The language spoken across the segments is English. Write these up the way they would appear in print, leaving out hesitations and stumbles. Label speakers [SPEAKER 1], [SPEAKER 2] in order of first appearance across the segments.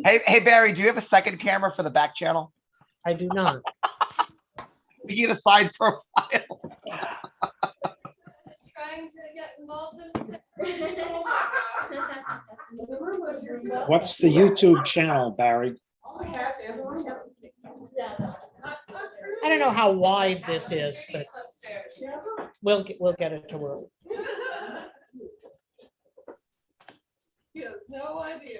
[SPEAKER 1] Hey, Barry, do you have a second camera for the back channel?
[SPEAKER 2] I do not.
[SPEAKER 1] We need a side profile.
[SPEAKER 3] Trying to get involved in
[SPEAKER 4] What's the YouTube channel, Barry?
[SPEAKER 2] I don't know how wide this is, but we'll get it to work.
[SPEAKER 3] He has no idea.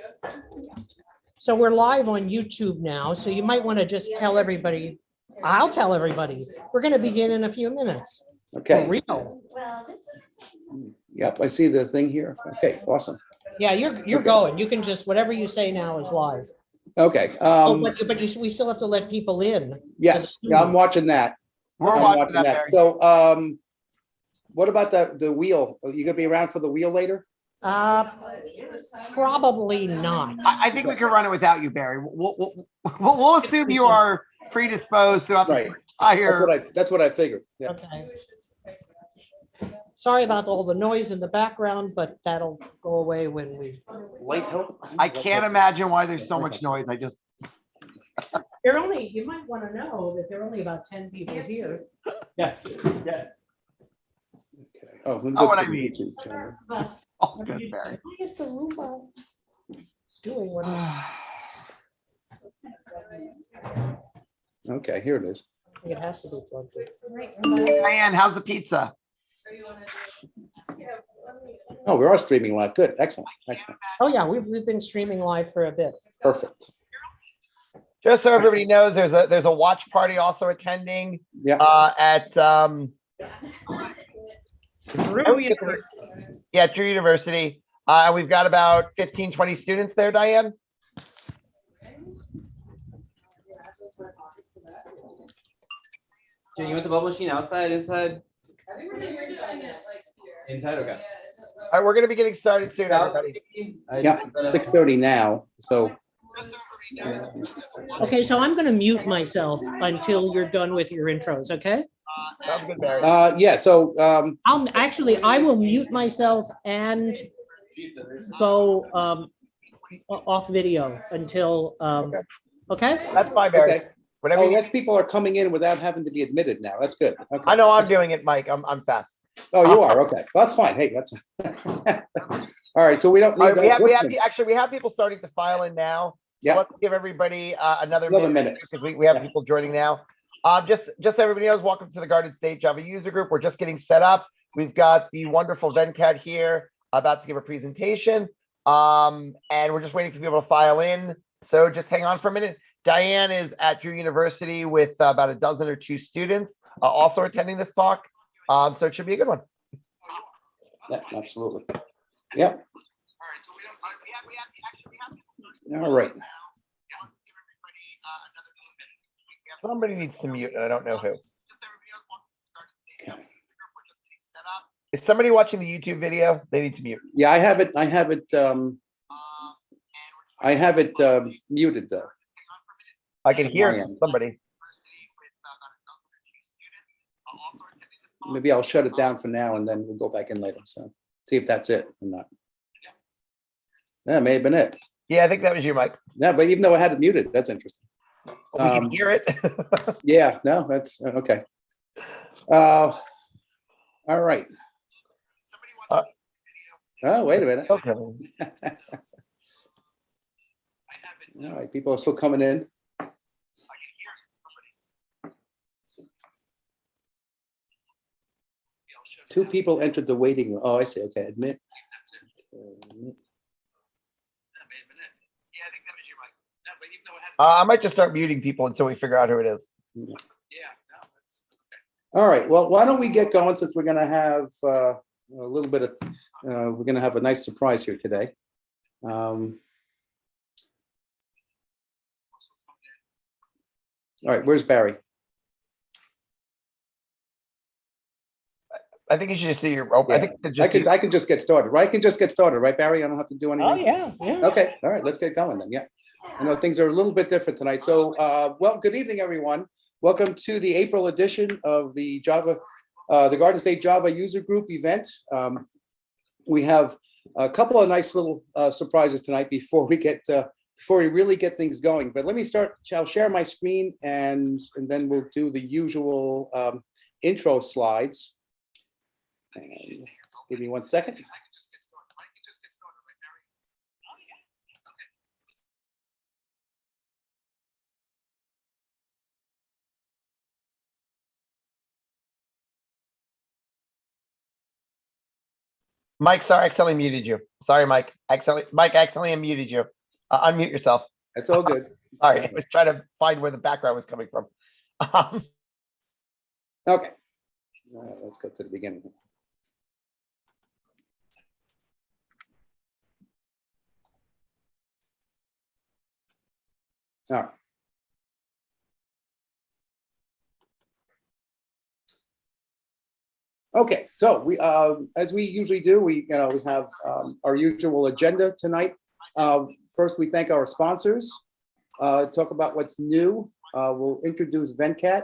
[SPEAKER 2] So we're live on YouTube now, so you might want to just tell everybody. I'll tell everybody. We're going to begin in a few minutes. For
[SPEAKER 5] Okay.
[SPEAKER 2] real.
[SPEAKER 5] Yep, I see the thing here. Okay, awesome.
[SPEAKER 2] Yeah, you're
[SPEAKER 5] Okay.
[SPEAKER 2] going. You can just, whatever you say now is live.
[SPEAKER 5] Okay.
[SPEAKER 2] Oh, but we still have to let people in.
[SPEAKER 5] Yes, yeah, I'm watching that.
[SPEAKER 1] We're
[SPEAKER 5] I'm
[SPEAKER 1] watching that, Barry.
[SPEAKER 5] So, what about the wheel? Are you gonna be around for the wheel later?
[SPEAKER 2] Probably not.
[SPEAKER 1] I think we can run it without you, Barry. We'll assume you are predisposed throughout the
[SPEAKER 5] Right.
[SPEAKER 1] entire.
[SPEAKER 5] That's what I figured. Yeah.
[SPEAKER 2] Okay. Sorry about all the noise in the background, but that'll go away when we.
[SPEAKER 5] Light help?
[SPEAKER 1] I can't imagine why there's so much noise. I just.
[SPEAKER 2] You might want to know that there are only about 10 people here.
[SPEAKER 4] Yes, yes.
[SPEAKER 5] Okay. Oh, let me
[SPEAKER 1] Oh,
[SPEAKER 5] go
[SPEAKER 1] what
[SPEAKER 5] to
[SPEAKER 1] I
[SPEAKER 5] the
[SPEAKER 1] mean.
[SPEAKER 5] YouTube channel.
[SPEAKER 1] Oh, good, Barry.
[SPEAKER 2] Why is the Roomba doing what
[SPEAKER 5] Okay, here it is.
[SPEAKER 2] it has to be plugged in?
[SPEAKER 1] Diane, how's the pizza?
[SPEAKER 5] Oh, we are streaming live. Good, excellent, excellent,
[SPEAKER 2] Oh, yeah, we've been streaming live for a bit.
[SPEAKER 5] perfect.
[SPEAKER 1] Just so everybody knows, there's a watch party also attending
[SPEAKER 5] Yeah.
[SPEAKER 1] at
[SPEAKER 2] Drew University.
[SPEAKER 1] yeah, Drew University. We've got about 15, 20 students there, Diane.
[SPEAKER 6] Do you want the bubble machine outside, inside?
[SPEAKER 3] I think we're doing it like here.
[SPEAKER 6] Inside, okay.
[SPEAKER 1] All right, we're gonna be getting started soon, everybody.
[SPEAKER 5] Yeah, 6:30 now, so.
[SPEAKER 2] Okay, so I'm going to mute myself until you're done with your intros, okay?
[SPEAKER 1] Sounds good, Barry.
[SPEAKER 5] Yeah, so,
[SPEAKER 2] I will mute myself and go off video until, okay?
[SPEAKER 1] That's fine, Barry.
[SPEAKER 5] okay.
[SPEAKER 1] Whatever
[SPEAKER 5] Oh,
[SPEAKER 1] you,
[SPEAKER 5] yes, people are coming in without having to be admitted now. That's good. Okay.
[SPEAKER 1] I know I'm doing it, Mike. I'm fast.
[SPEAKER 5] Oh, you are, okay. Well, that's fine. Hey, that's. All right, so we don't
[SPEAKER 1] All
[SPEAKER 5] need
[SPEAKER 1] right,
[SPEAKER 5] that.
[SPEAKER 1] actually, we have people starting to file in now. So
[SPEAKER 5] Yeah.
[SPEAKER 1] let's give everybody another
[SPEAKER 5] Another
[SPEAKER 1] minute
[SPEAKER 5] minute.
[SPEAKER 1] because we have
[SPEAKER 5] Yeah.
[SPEAKER 1] people joining now. Just so everybody knows, welcome to the Garden State Java user group. We're just getting set up. We've got the wonderful Venkat here about to give a presentation. And we're just waiting for people to file in. So just hang on for a minute. Diane is at Drew University with about a dozen or two students also attending this talk. So it should be a good one.
[SPEAKER 5] Yeah, absolutely. Yep. All right.
[SPEAKER 1] Somebody needs to mute, and I don't know who.
[SPEAKER 5] Okay.
[SPEAKER 1] Is somebody watching the YouTube video? They need to mute.
[SPEAKER 5] Yeah, I have it muted though.
[SPEAKER 1] I can hear
[SPEAKER 5] Diane.
[SPEAKER 1] somebody.
[SPEAKER 5] Maybe I'll shut it down for now and then we'll go back in later. So see if that's it or not. That may have been it.
[SPEAKER 1] Yeah, I think that was you, Mike.
[SPEAKER 5] Yeah, but even though I had it muted, that's interesting.
[SPEAKER 1] We can hear it.
[SPEAKER 5] Yeah, no, that's okay. All right. Oh, wait a minute.
[SPEAKER 1] Okay.
[SPEAKER 5] All right, people are still coming in. Two people entered the waiting room. Oh, I see. Okay, admit.
[SPEAKER 1] I might just start muting people until we figure out who it is.
[SPEAKER 5] All right, well, why don't we get going since we're gonna have a little bit of, we're gonna have a nice surprise here today. All right, where's Barry?
[SPEAKER 1] I think you should just do your. I think
[SPEAKER 5] I can just get started, right? I can just get started, right, Barry? I don't have to do anything.
[SPEAKER 2] Oh, yeah, yeah.
[SPEAKER 5] Okay, all right, let's get going then, yeah. I know things are a little bit different tonight. So, well, good evening, everyone. Welcome to the April edition of the Garden State Java User Group event. We have a couple of nice little surprises tonight before we really get things going. But let me start. I'll share my screen and then we'll do the usual intro slides. And give me 1 second.
[SPEAKER 1] Mike, sorry, I accidentally muted you. Sorry, Mike. Mike accidentally unmuted you. Unmute yourself.
[SPEAKER 5] It's all good.
[SPEAKER 1] Sorry, I was trying to find where the background was coming from.
[SPEAKER 5] Okay. Let's go to the beginning. All right. Okay, so we, as we usually do, we have our usual agenda tonight. First, we thank our sponsors, talk about what's new. We'll introduce Venkat,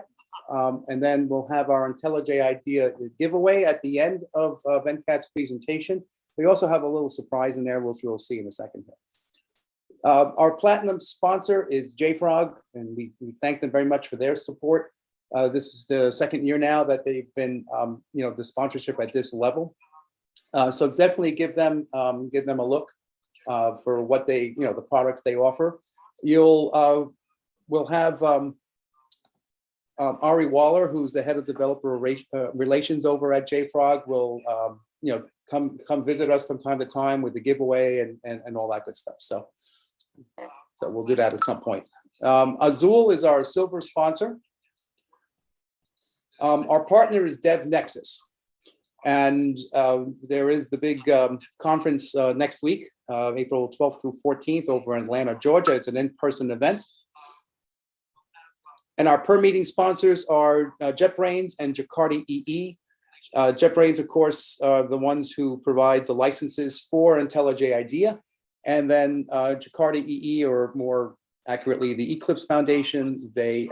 [SPEAKER 5] and then we'll have our IntelliJ idea giveaway at the end of Venkat's presentation. We also have a little surprise in there, which we'll see in a second. Our platinum sponsor is JFrog, and we thank them very much for their support. This is the second year now that they've been, the sponsorship at this level. So definitely give them a look for what they, the products they offer. We'll have Ari Waller, who's the head of developer relations over at JFrog, will come visit us from time to time with the giveaway and all that good stuff. So we'll do that at some point. Azul is our silver sponsor. Our partner is dev.next, and there is the big conference next week, April 12th through 14th over in Atlanta, Georgia. It's an in-person event. And our per meeting sponsors are JetBrains and Jakarta EE. JetBrains, of course, are the ones who provide the licenses for IntelliJ IDEA. And then Jakarta EE, or more accurately, the Eclipse Foundation, they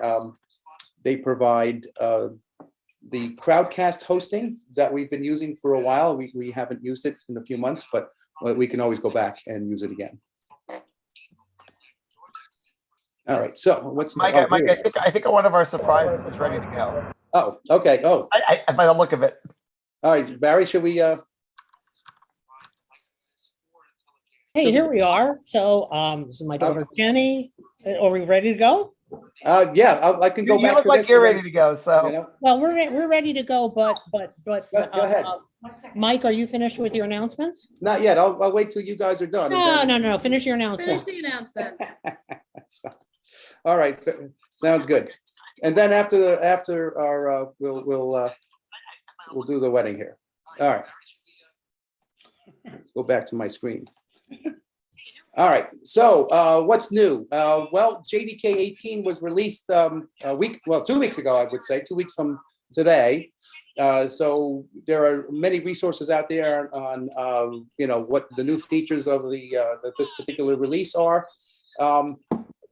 [SPEAKER 5] provide the Crowdcast hosting that we've been using for a while. We haven't used it in a few months, but we can always go back and use it again. All right, so what's
[SPEAKER 1] Mike, I think one of our surprises is ready to go.
[SPEAKER 5] Oh, okay. Oh,
[SPEAKER 1] By the look of it.
[SPEAKER 5] all right, Barry, should we?
[SPEAKER 2] Hey, here we are. So this is my daughter Jenny. Are we ready to go?
[SPEAKER 5] Yeah, I can go
[SPEAKER 1] You
[SPEAKER 5] back.
[SPEAKER 1] look
[SPEAKER 5] to
[SPEAKER 1] like
[SPEAKER 5] this
[SPEAKER 1] you're
[SPEAKER 5] and
[SPEAKER 1] ready to go. So
[SPEAKER 5] then,
[SPEAKER 2] Well, we're ready to go, but
[SPEAKER 5] Go ahead.
[SPEAKER 2] Mike, are you finished with your announcements?
[SPEAKER 5] Not yet. I'll wait till you guys are done. and then-
[SPEAKER 2] No. Finish your
[SPEAKER 3] Finish
[SPEAKER 2] announcements.
[SPEAKER 3] the announcement.
[SPEAKER 5] All right, sounds good. And then after our we'll do the wedding here. All right. Let's go back to my screen. All right. So what's new? Well, JDK 18 was released 2 weeks ago, I would say, 2 weeks from today. So there are many resources out there on what the new features of this particular release are.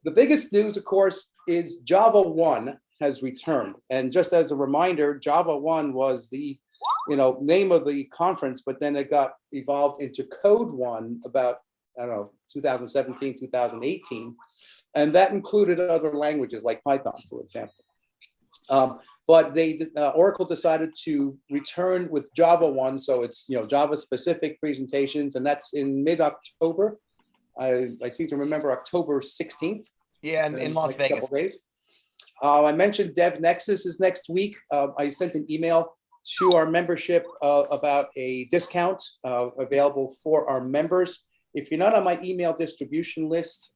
[SPEAKER 5] The biggest news, of course, is Java 1 has returned. And just as a reminder, Java 1 was the name of the conference, but then it got evolved into Code 1 about, 2017, 2018. And that included other languages like Python, for example. But Oracle decided to return with Java 1. So it's, Java specific presentations, and that's in mid-October. I seem to remember October 16th.
[SPEAKER 1] yeah, in Las
[SPEAKER 5] like a
[SPEAKER 1] Vegas.
[SPEAKER 5] couple days. I mentioned dev.next is next week. I sent an email to our membership about a discount available for our members. If you're not on my email distribution list,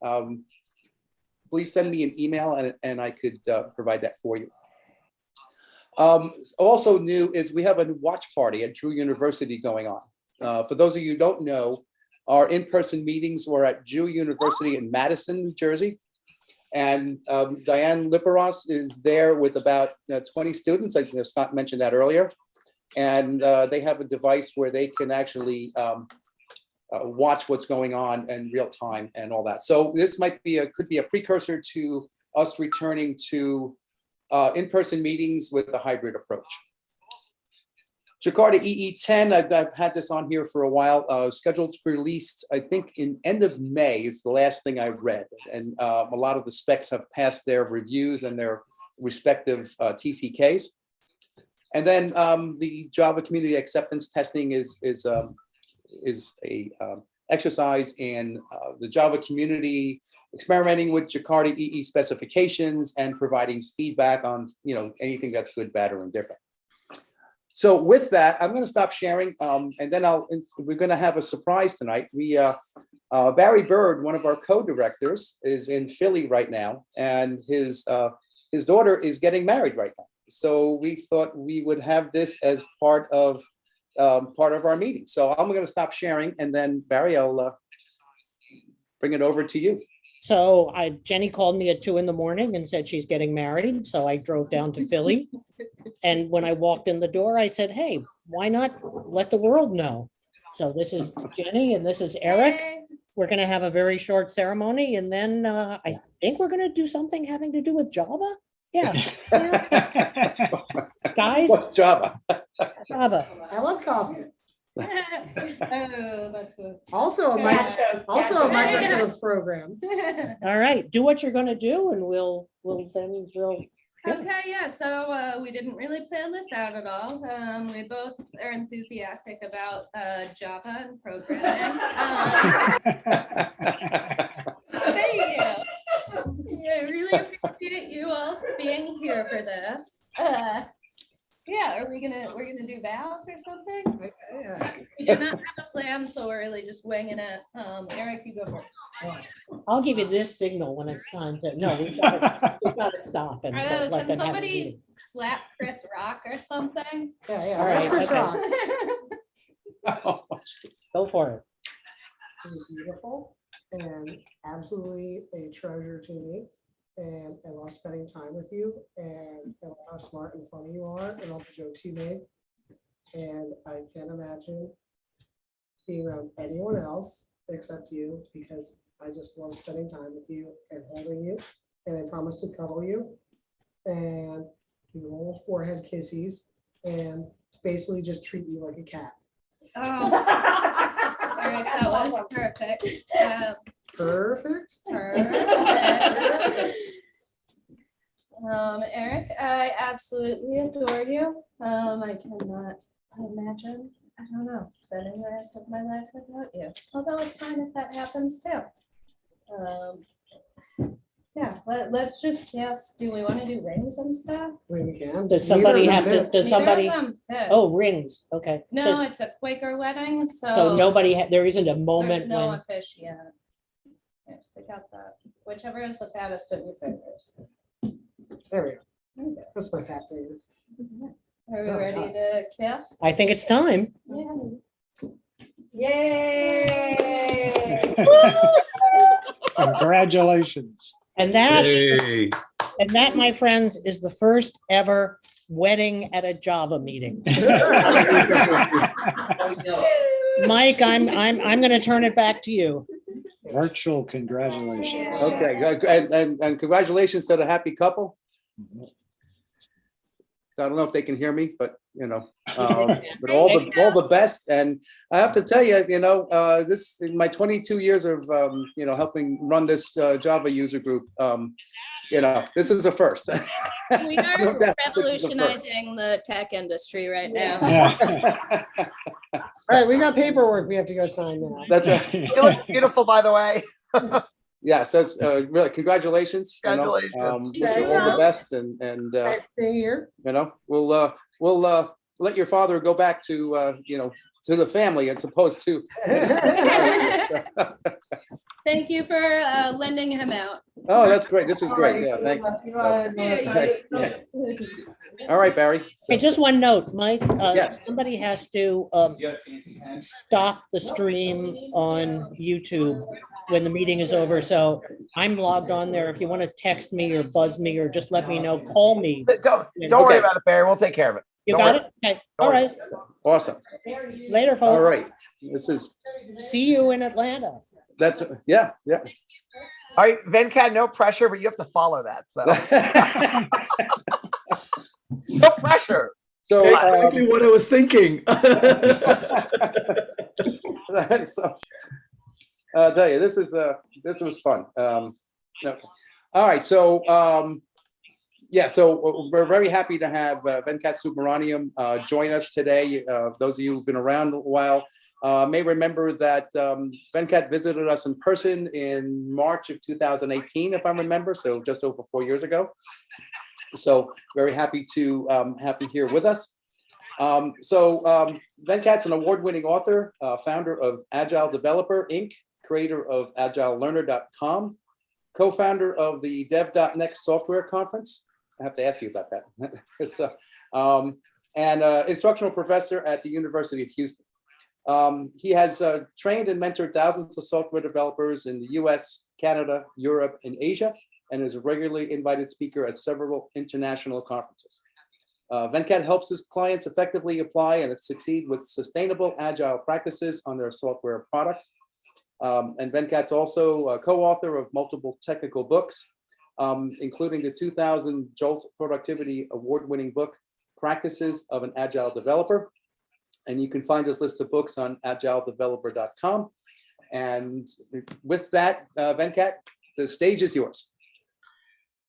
[SPEAKER 5] please send me an email and I could provide that for you. Also new is we have a watch party at Drew University going on. For those of you who don't know, our in-person meetings were at Drew University in Madison, New Jersey. And Diane Liperos is there with about 20 students. I think Scott mentioned that earlier. And they have a device where they can actually watch what's going on in real time and all that. So this could be a precursor to us returning to in-person meetings with a hybrid approach. Jakarta EE10, I've had this on here for a while, scheduled to be released, I think, in end of May is the last thing I've read. And a lot of the specs have passed their reviews and their respective TCKs. And then the Java community acceptance testing is a exercise in the Java community experimenting with Jakarta EE specifications and providing feedback on anything that's good, bad, or indifferent. So with that, I'm going to stop sharing, and then we're going to have a surprise tonight. Barry Bird, one of our co-directors, is in Philly right now, and his daughter is getting married right now. So we thought we would have this as part of our meeting. So I'm going to stop sharing, and then Barry, I'll bring it over to you.
[SPEAKER 2] So Jenny called me at 2 a.m. and said she's getting married. So I drove down to Philly. And when I walked in the door, I said, hey, why not let the world know? So this is Jenny and this is Eric.
[SPEAKER 3] Hey.
[SPEAKER 2] We're going to have a very short ceremony. And then I think we're going to do something having to do with Java. Yeah. Guys,
[SPEAKER 5] What's Java?
[SPEAKER 2] Java.
[SPEAKER 7] I love coffee.
[SPEAKER 3] Oh, that's a.
[SPEAKER 7] Also a Microsoft program.
[SPEAKER 2] All right. Do what you're going to do and we'll.
[SPEAKER 3] Okay, yeah, so we didn't really plan this out at all. We both are enthusiastic about Java and programming. Thank you. Yeah, I really appreciate you all being here for this. Yeah, we're gonna do vows or something? We did not have a plan, so we're really just winging it. Eric, you go first.
[SPEAKER 2] I'll give you this signal when it's time to. No, we've got to stop and let
[SPEAKER 3] Can
[SPEAKER 2] them have a
[SPEAKER 3] somebody
[SPEAKER 2] meeting.
[SPEAKER 3] slap Chris Rock or something?
[SPEAKER 7] Yeah.
[SPEAKER 2] All right,
[SPEAKER 7] Chris
[SPEAKER 2] okay.
[SPEAKER 7] Rock.
[SPEAKER 2] Go for it.
[SPEAKER 7] You're beautiful and absolutely a treasure to me. And I love spending time with you and I love how smart and funny you are and all the jokes you make. And I can't imagine being around anyone else except you because I just love spending time with you and holding you. And I promise to cuddle you and give you little forehead kisses and basically just treat you like a cat.
[SPEAKER 3] Oh, Eric, that was perfect.
[SPEAKER 7] Perfect.
[SPEAKER 3] Perfect. Eric, I absolutely adore you. I cannot imagine, I don't know, spending the rest of my life without you. Although it's fine if that happens too. Yeah, let's just guess. Do we want to do rings and stuff?
[SPEAKER 7] We can.
[SPEAKER 2] Does somebody have to,
[SPEAKER 7] Neither
[SPEAKER 2] does
[SPEAKER 3] Neither of
[SPEAKER 2] somebody,
[SPEAKER 3] them fit.
[SPEAKER 2] oh, rings, okay.
[SPEAKER 3] No, it's a Quaker wedding,
[SPEAKER 2] So nobody, there isn't a
[SPEAKER 3] there's
[SPEAKER 2] moment
[SPEAKER 3] no
[SPEAKER 2] when,
[SPEAKER 3] officiant. Here, stick out that. Whichever is the fattest of your fingers.
[SPEAKER 7] There we go.
[SPEAKER 3] There you go.
[SPEAKER 7] That's my fat finger.
[SPEAKER 3] Are we ready to kiss?
[SPEAKER 2] I think it's time.
[SPEAKER 3] Yeah.
[SPEAKER 7] Yay!
[SPEAKER 4] Congratulations.
[SPEAKER 2] And that, my friends, is the first ever wedding at a Java meeting. Mike, I'm going to turn it back to you.
[SPEAKER 4] Virtual congratulations.
[SPEAKER 5] Okay, and congratulations to the happy couple. I don't know if they can hear me, but but all the best. And I have to tell you, this in my 22 years of helping run this Java user group, this is a first.
[SPEAKER 3] We are
[SPEAKER 5] No doubt this is the first.
[SPEAKER 3] revolutionizing the tech industry right now.
[SPEAKER 4] Yeah.
[SPEAKER 7] All right, we got paperwork we have to go sign now.
[SPEAKER 5] That's right.
[SPEAKER 1] You look beautiful, by the way.
[SPEAKER 5] Yes, that's really congratulations.
[SPEAKER 1] Congratulations.
[SPEAKER 5] Wish you all the best, and
[SPEAKER 7] Stay here.
[SPEAKER 5] we'll let your father go back to to the family as opposed to.
[SPEAKER 3] Thank you for lending him out.
[SPEAKER 5] Oh, that's great. This is great. Yeah, thank you. All right, Barry.
[SPEAKER 2] Hey, just one note, Mike,
[SPEAKER 5] Yes.
[SPEAKER 2] somebody has to stop the stream on YouTube when the meeting is over. So I'm logged on there. If you want to text me or buzz me or just let me know, call me.
[SPEAKER 1] Don't worry about it, Barry. We'll take care of it.
[SPEAKER 2] You
[SPEAKER 1] Don't
[SPEAKER 2] got
[SPEAKER 1] worry.
[SPEAKER 2] it? Okay. All right.
[SPEAKER 5] Awesome.
[SPEAKER 2] Later, folks.
[SPEAKER 5] All right. This is
[SPEAKER 2] See you in Atlanta.
[SPEAKER 5] yeah.
[SPEAKER 1] All right, Venkat, no pressure, but you have to follow that. So no pressure.
[SPEAKER 5] So,
[SPEAKER 8] Exactly what I was thinking.
[SPEAKER 5] so I'll tell you, this was fun. Okay. All right, so yeah, so we're very happy to have Venkat Subramaniam join us today. Those of you who've been around a while may remember that Venkat visited us in person in March of 2018, if I remember, so just over 4 years ago. So very happy to have him here with us. Venkat's an award-winning author, founder of Agile Developer, Inc., creator of AgileLearner.com, co-founder of the dev.next software conference. I have to ask you about that. So, and instructional professor at the University of Houston. He has trained and mentored thousands of software developers in the US, Canada, Europe, and Asia, and is a regularly invited speaker at several international conferences. Venkat helps his clients effectively apply and succeed with sustainable agile practices on their software products. And Venkat's also a co-author of multiple technical books, including the 2000 Jolt Productivity Award-winning book, Practices of an Agile Developer. And you can find his list of books on agiledeveloper.com. And with that, Venkat, the stage is yours.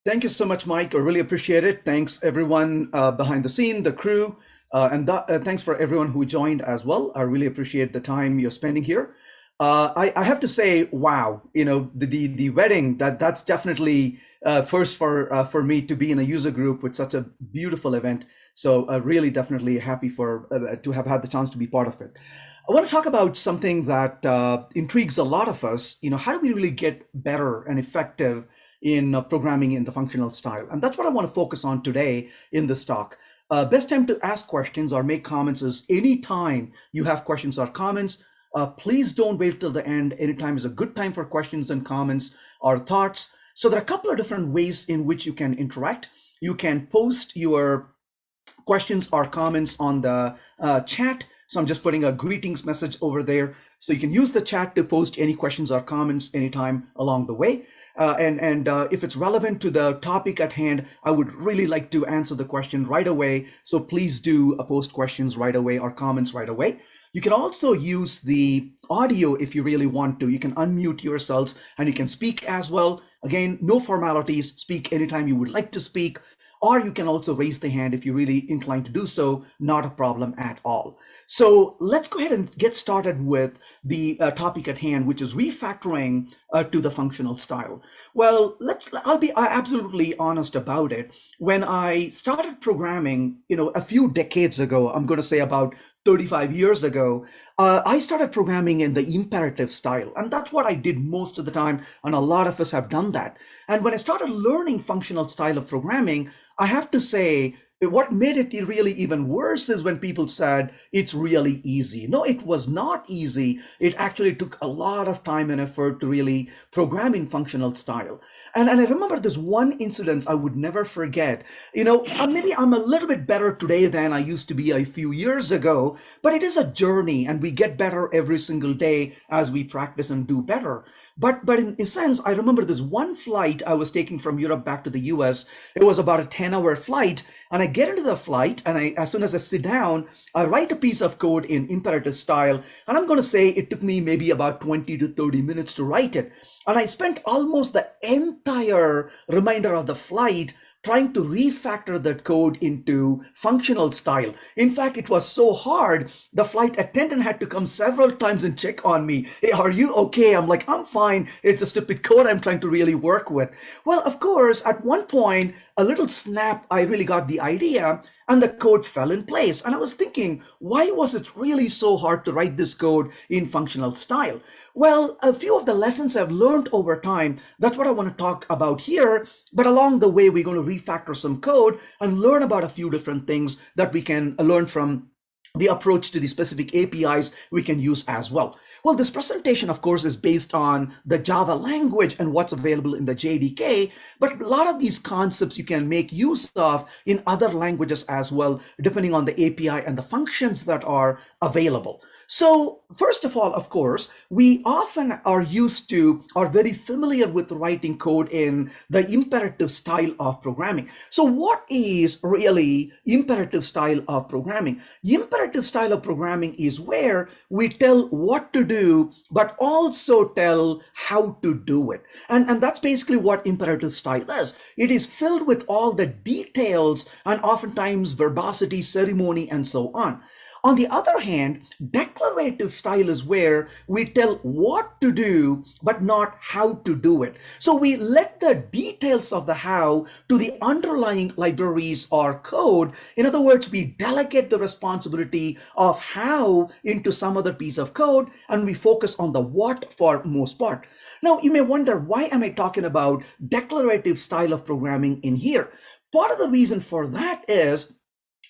[SPEAKER 8] Thank you so much, Mike. I really appreciate it. Thanks everyone behind the scene, the crew, and thanks for everyone who joined as well. I really appreciate the time you're spending here. I have to say, wow, you know, the wedding, that's definitely first for me to be in a user group with such a beautiful event. So really definitely happy to have had the chance to be part of it. I want to talk about something that intrigues a lot of us. You know, how do we really get better and effective in programming in the functional style? And that's what I want to focus on today in this talk. Best time to ask questions or make comments is anytime you have questions or comments. Please don't wait till the end. Anytime is a good time for questions and comments or thoughts. So there are a couple of different ways in which you can interact. You can post your questions or comments on the chat. So I'm just putting a greetings message over there. So you can use the chat to post any questions or comments anytime along the way. And if it's relevant to the topic at hand, I would really like to answer the question right away. So please do post questions right away or comments right away. You can also use the audio if you really want to. You can unmute yourselves and you can speak as well. Again, no formalities, speak anytime you would like to speak. Or you can also raise the hand if you're really inclined to do so, not a problem at all. So let's go ahead and get started with the topic at hand, which is refactoring to the functional style. Well, I'll be absolutely honest about it. When I started programming, you know, a few decades ago, I'm going to say about 35 years ago, I started programming in the imperative style. And that's what I did most of the time. And a lot of us have done that. And when I started learning functional style of programming, I have to say, what made it really even worse is when people said it's really easy. No, it was not easy. It actually took a lot of time and effort to really program in functional style. And I remember this one incident I would never forget. You know, maybe I'm a little bit better today than I used to be a few years ago, but it is a journey and we get better every single day as we practice and do better. But in a sense, I remember this one flight I was taking from Europe back to the US. It was about a 10-hour flight, and I get into the flight, and as soon as I sit down, I write a piece of code in imperative style, and I'm going to say it took me maybe about 20 to 30 minutes to write it. And I spent almost the entire remainder of the flight trying to refactor that code into functional style. In fact, it was so hard, the flight attendant had to come several times and check on me. Hey, are you okay? I'm like, I'm fine. It's a stupid code I'm trying to really work with. Well, of course, at one point, a little snap, I really got the idea, and the code fell in place. And I was thinking, why was it really so hard to write this code in functional style? Well, a few of the lessons I've learned over time, that's what I want to talk about here. But along the way, we're going to refactor some code and learn about a few different things that we can learn from the approach to the specific APIs we can use as well. Well, this presentation, of course, is based on the Java language and what's available in the JDK, but a lot of these concepts you can make use of in other languages as well, depending on the API and the functions that are available. So first of all, of course, we often are very familiar with writing code in the imperative style of programming. So what is really imperative style of programming? Imperative style of programming is where we tell what to do, but also tell how to do it. And that's basically what imperative style is. It is filled with all the details and oftentimes verbosity, ceremony, and so on. On the other hand, declarative style is where we tell what to do, but not how to do it. So we let the details of the how to the underlying libraries or code. In other words, we delegate the responsibility of how into some other piece of code, and we focus on the what for most part. Now, you may wonder, why am I talking about declarative style of programming in here? Part of the reason for that is,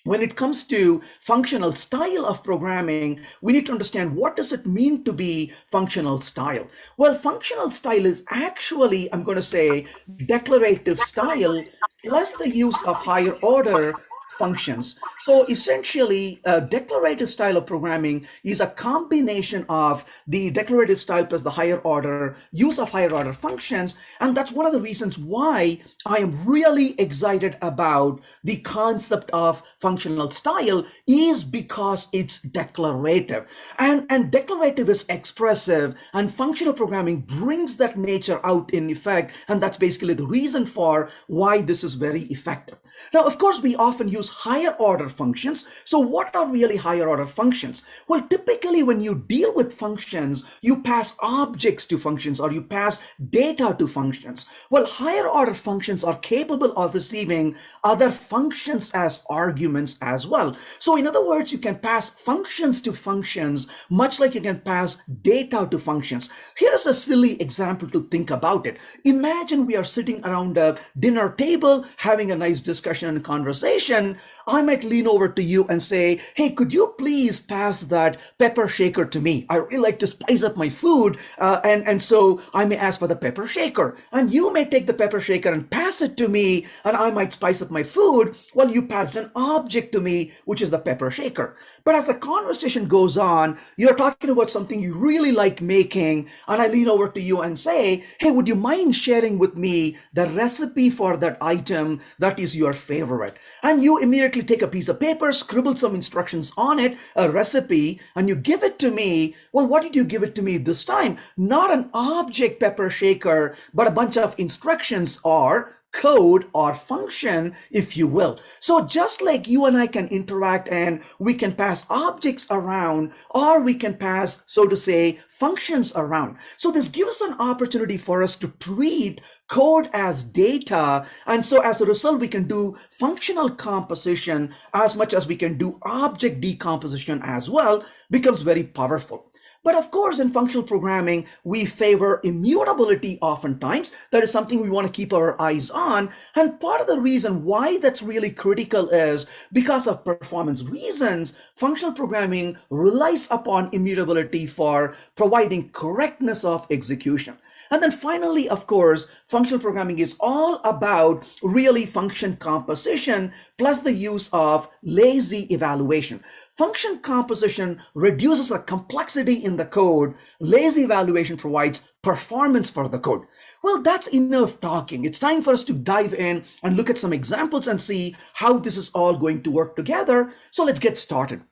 [SPEAKER 8] when it comes to functional style of programming, we need to understand, what does it mean to be functional style? Well, functional style is actually, I'm going to say, declarative style plus the use of higher order functions. So essentially, declarative style of programming is a combination of the declarative style plus the higher order use of higher order functions. And that's one of the reasons why I am really excited about the concept of functional style, is because it's declarative. And declarative is expressive, and functional programming brings that nature out in effect. And that's basically the reason for why this is very effective. Now, of course, we often use higher order functions. So what are really higher order functions? Well, typically when you deal with functions, you pass objects to functions, or you pass data to functions. Well, higher order functions are capable of receiving other functions as arguments as well. So in other words, you can pass functions to functions, much like you can pass data to functions. Here is a silly example to think about it. Imagine we are sitting around a dinner table having a nice discussion and conversation. I might lean over to you and say, hey, could you please pass that pepper shaker to me? I really like to spice up my food. And so I may ask for the pepper shaker. And you may take the pepper shaker and pass it to me, and I might spice up my food. Well, you passed an object to me, which is the pepper shaker. But as the conversation goes on, you're talking about something you really like making, and I lean over to you and say, hey, would you mind sharing with me the recipe for that item that is your favorite? And you immediately take a piece of paper, scribble some instructions on it, a recipe, and you give it to me. Well, what did you give it to me this time? Not an object pepper shaker, but a bunch of instructions or code or function, if you will. So just like you and I can interact and we can pass objects around, or we can pass, so to say, functions around. So this gives us an opportunity for us to treat code as data. And so as a result, we can do functional composition as much as we can do object decomposition as well. Becomes very powerful. But of course, in functional programming, we favor immutability oftentimes. That is something we want to keep our eyes on. And part of the reason why that's really critical is because of performance reasons. Functional programming relies upon immutability for providing correctness of execution. And then finally, of course, functional programming is all about really function composition plus the use of lazy evaluation. Function composition reduces the complexity in the code. Lazy evaluation provides performance for the code. Well, that's enough talking. It's time for us to dive in and look at some examples and see how this is all going to work together. So let's get started.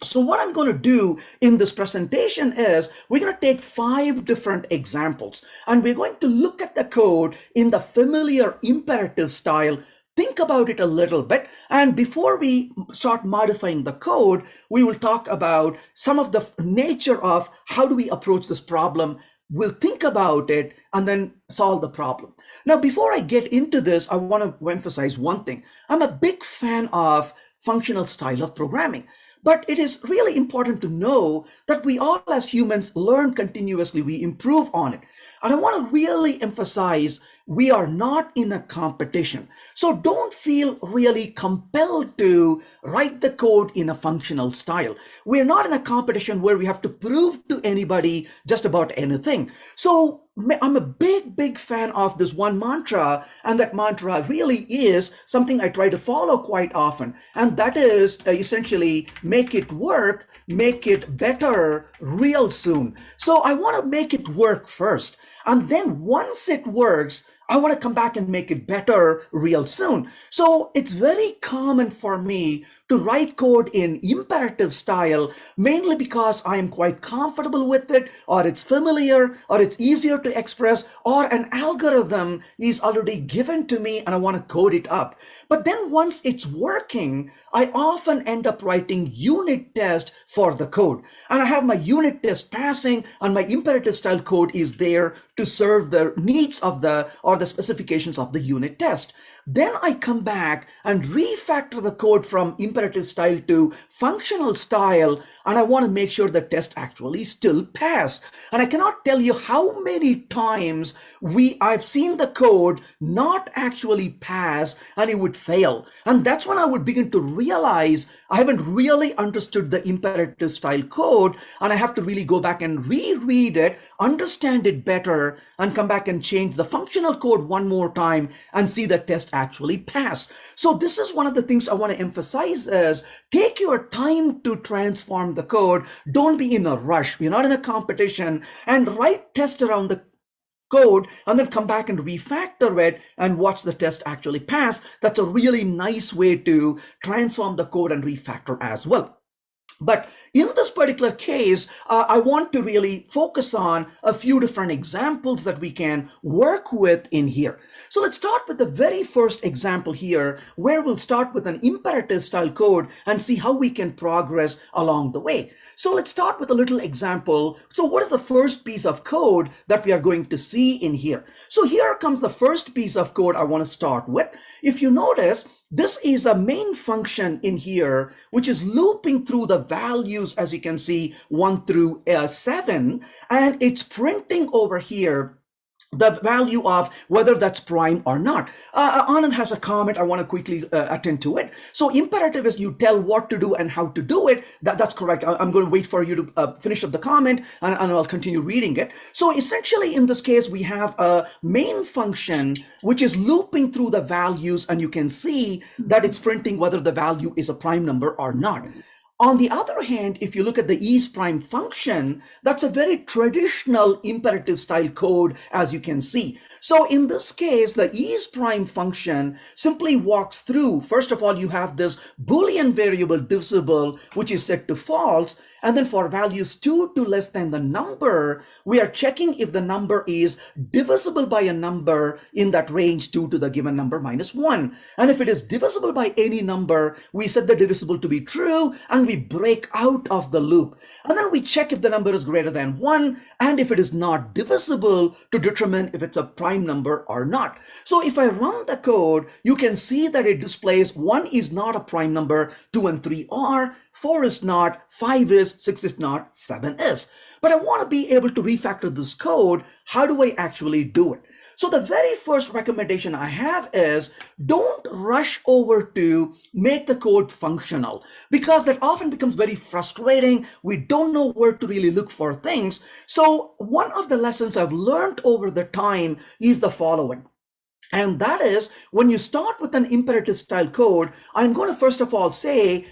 [SPEAKER 8] So what I'm going to do in this presentation is we're going to take 5 different examples, and we're going to look at the code in the familiar imperative style. Think about it a little bit. And before we start modifying the code, we will talk about some of the nature of how do we approach this problem. We'll think about it and then solve the problem. Now, before I get into this, I want to emphasize one thing. I'm a big fan of functional style of programming. But it is really important to know that we all as humans learn continuously, we improve on it. And I want to really emphasize, we are not in a competition. So don't feel really compelled to write the code in a functional style. We're not in a competition where we have to prove to anybody just about anything. So I'm a big fan of this one mantra, and that mantra really is something I try to follow quite often. And that is essentially make it work, make it better real soon. So I want to make it work first. And then once it works, I want to come back and make it better real soon. So it's very common for me to write code in imperative style, mainly because I am quite comfortable with it, or it's familiar, or it's easier to express, or an algorithm is already given to me and I want to code it up. But then once it's working, I often end up writing unit test for the code. And I have my unit test passing, and my imperative style code is there to serve the needs of the specifications of the unit test. Then I come back and refactor the code from imperative style to functional style, and I want to make sure the test actually still pass. And I cannot tell you how many times I've seen the code not actually pass and it would fail. And that's when I would begin to realize I haven't really understood the imperative style code, and I have to really go back and reread it, understand it better, and come back and change the functional code one more time and see the test actually pass. So this is one of the things I want to emphasize is take your time to transform the code. Don't be in a rush. We're not in a competition, and write test around the code and then come back and refactor it and watch the test actually pass. That's a really nice way to transform the code and refactor as well. But in this particular case, I want to really focus on a few different examples that we can work with in here. So let's start with the very first example here, where we'll start with an imperative style code and see how we can progress along the way. So let's start with a little example. So what is the first piece of code that we are going to see in here? So here comes the first piece of code I want to start with. If you notice, this is a main function in here, which is looping through the values, as you can see, 1 through 7, and it's printing over here the value of whether that's prime or not. Anand has a comment. I want to quickly attend to it. So imperative is you tell what to do and how to do it. That's correct. I'm going to wait for you to finish up the comment, and I'll continue reading it. So essentially in this case, we have a main function which is looping through the values, and you can see that it's printing whether the value is a prime number or not. On the other hand, if you look at the isPrime function, that's a very traditional imperative style code, as you can see. So in this case, the isPrime function simply walks through. First of all, you have this Boolean variable divisible, which is set to false. And then for values 2 to less than the number, we are checking if the number is divisible by a number in that range 2 to the given number minus 1. And if it is divisible by any number, we set the divisible to be true, and we break out of the loop. And then we check if the number is greater than 1, and if it is not divisible, to determine if it's a prime number or not. So if I run the code, you can see that it displays 1 is not a prime number, 2 and 3 are, 4 is not, 5 is, 6 is not, 7 is. But I want to be able to refactor this code. How do I actually do it? So the very first recommendation I have is don't rush over to make the code functional, because that often becomes very frustrating. We don't know where to really look for things. So one of the lessons I've learned over the time is the following. And that is, when you start with an imperative style code, I'm going to first of all say,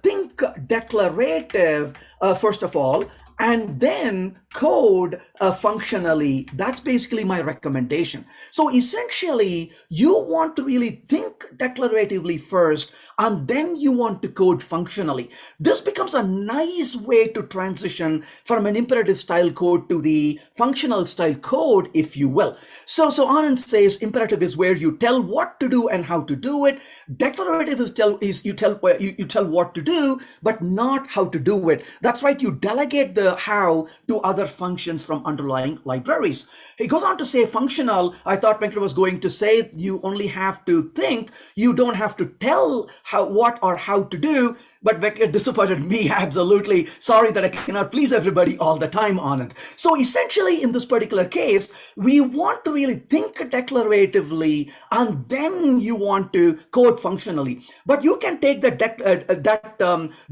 [SPEAKER 8] think declarative, first of all, and then code functionally. That's basically my recommendation. So essentially, you want to really think declaratively first, and then you want to code functionally. This becomes a nice way to transition from an imperative style code to the functional style code, if you will. So Anand says imperative is where you tell what to do and how to do it. Declarative is you tell what what to do, but not how to do it. That's right, you delegate the how to other functions from underlying libraries. He goes on to say functional. I thought Venkat was going to say you only have to think, you don't have to tell what or how to do, but Venkat disappointed me, absolutely. Sorry that I cannot please everybody all the time on it. So essentially in this particular case, we want to really think declaratively, and then you want to code functionally. But you can take that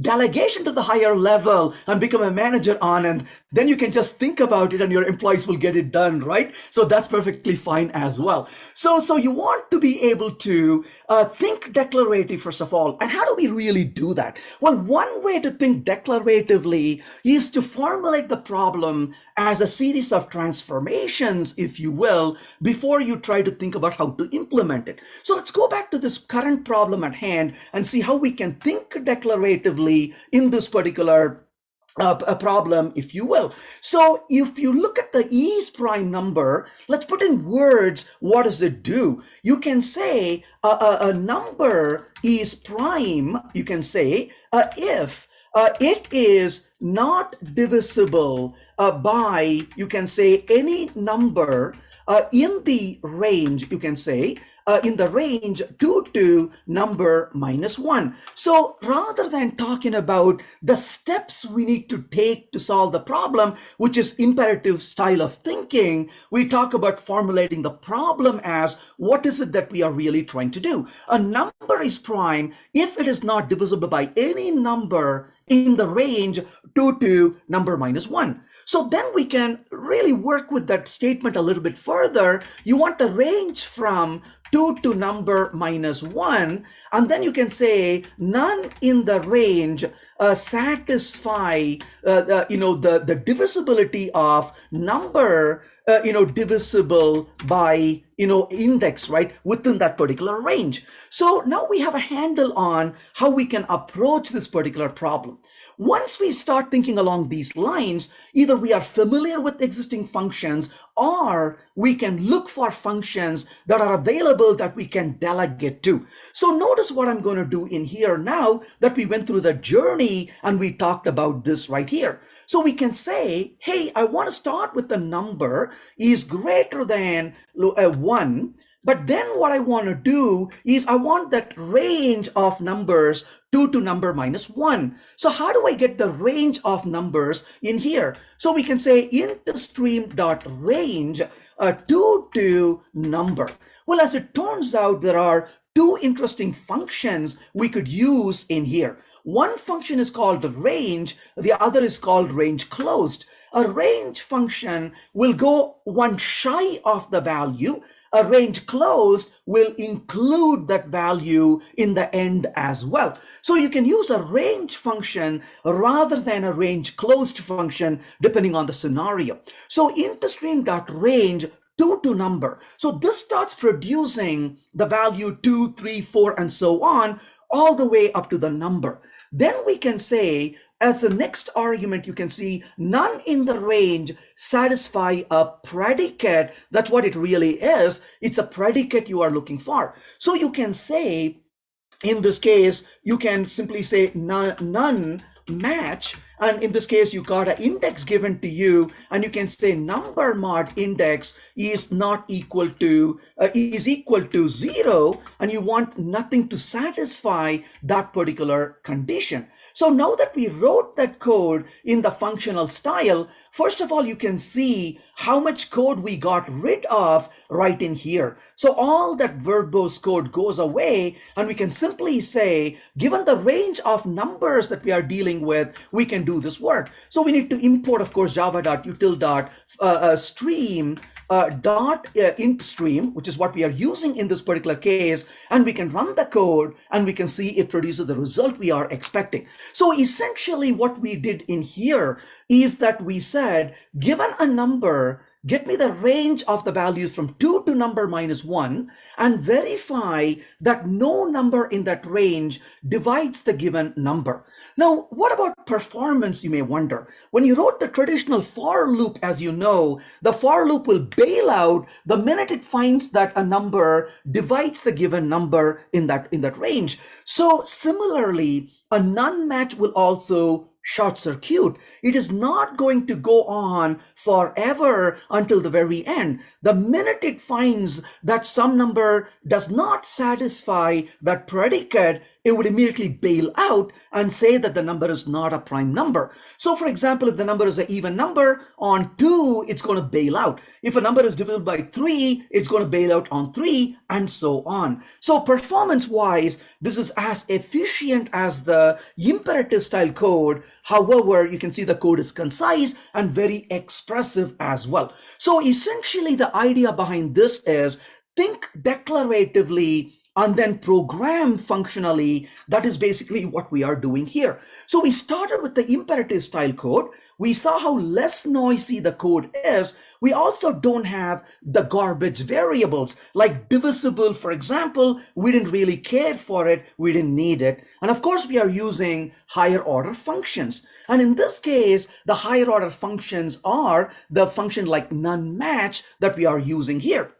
[SPEAKER 8] delegation to the higher level and become a manager on, and then you can just think about it and your employees will get it done, right? So that's perfectly fine as well. So you want to be able to think declarative, first of all. And how do we really do that? Well, one way to think declaratively is to formulate the problem as a series of transformations, if you will, before you try to think about how to implement it. So let's go back to this current problem at hand and see how we can think declaratively in this particular a problem, if you will. So if you look at the is prime number, let's put in words, what does it do? You can say a number is prime, you can say, if it is not divisible by, you can say, any number in the range, you can say, in the range 2 to number -1. So rather than talking about the steps we need to take to solve the problem, which is imperative style of thinking, we talk about formulating the problem as what is it that we are really trying to do. A number is prime if it is not divisible by any number in the range 2 to number -1. So then we can really work with that statement a little bit further. You want the range from 2 to number -1, and then you can say none in the range satisfy the divisibility of number divisible by index, right, within that particular range. So now we have a handle on how we can approach this particular problem. Once we start thinking along these lines, either we are familiar with existing functions or we can look for functions that are available that we can delegate to. So notice what I'm going to do in here now that we went through the journey and we talked about this right here. So we can say, hey, I want to start with the number is greater than 1. But then what I want to do is I want that range of numbers 2 to number -1. So how do I get the range of numbers in here? So we can say int stream.range 2 to number. Well, as it turns out, there are two interesting functions we could use in here. One function is called range, the other is called range closed. A range function will go one shy of the value. A range closed will include that value in the end as well. So you can use a range function rather than a range closed function depending on the scenario. So int stream.range 2 to number. So this starts producing the value 2, 3, 4, and so on, all the way up to the number. Then we can say, as the next argument, you can see none in the range satisfy a predicate. That's what it really is. It's a predicate you are looking for. So you can say, in this case, you can simply say none match. And in this case, you got an index given to you, and you can say number mod index is not equal to, is equal to 0, and you want nothing to satisfy that particular condition. So now that we wrote that code in the functional style, first of all, you can see how much code we got rid of right in here. So all that verbose code goes away, and we can simply say, given the range of numbers that we are dealing with, we can do this work. So we need to import, of course, java.util.stream int stream, which is what we are using in this particular case, and we can run the code and we can see it produces the result we are expecting. So essentially what we did in here is that we said, given a number get me the range of the values from 2 to number minus 1, and verify that no number in that range divides the given number. Now, what about performance, you may wonder? When you wrote the traditional for loop, as you know, the for loop will bail out the minute it finds that a number divides the given number in that range. So similarly, a none match will also short circuit. It is not going to go on forever until the very end. The minute it finds that some number does not satisfy that predicate, it would immediately bail out and say that the number is not a prime number. So for example, if the number is an even number, on 2, it's going to bail out. If a number is divisible by 3, it's going to bail out on 3, and so on. So performance-wise, this is as efficient as the imperative style code. However, you can see the code is concise and very expressive as well. So essentially, the idea behind this is think declaratively and then program functionally. That is basically what we are doing here. So we started with the imperative style code. We saw how less noisy the code is. We also don't have the garbage variables like divisible, for example. We didn't really care for it. We didn't need it. And of course, we are using higher order functions. And in this case, the higher order functions are the function like none match that we are using here.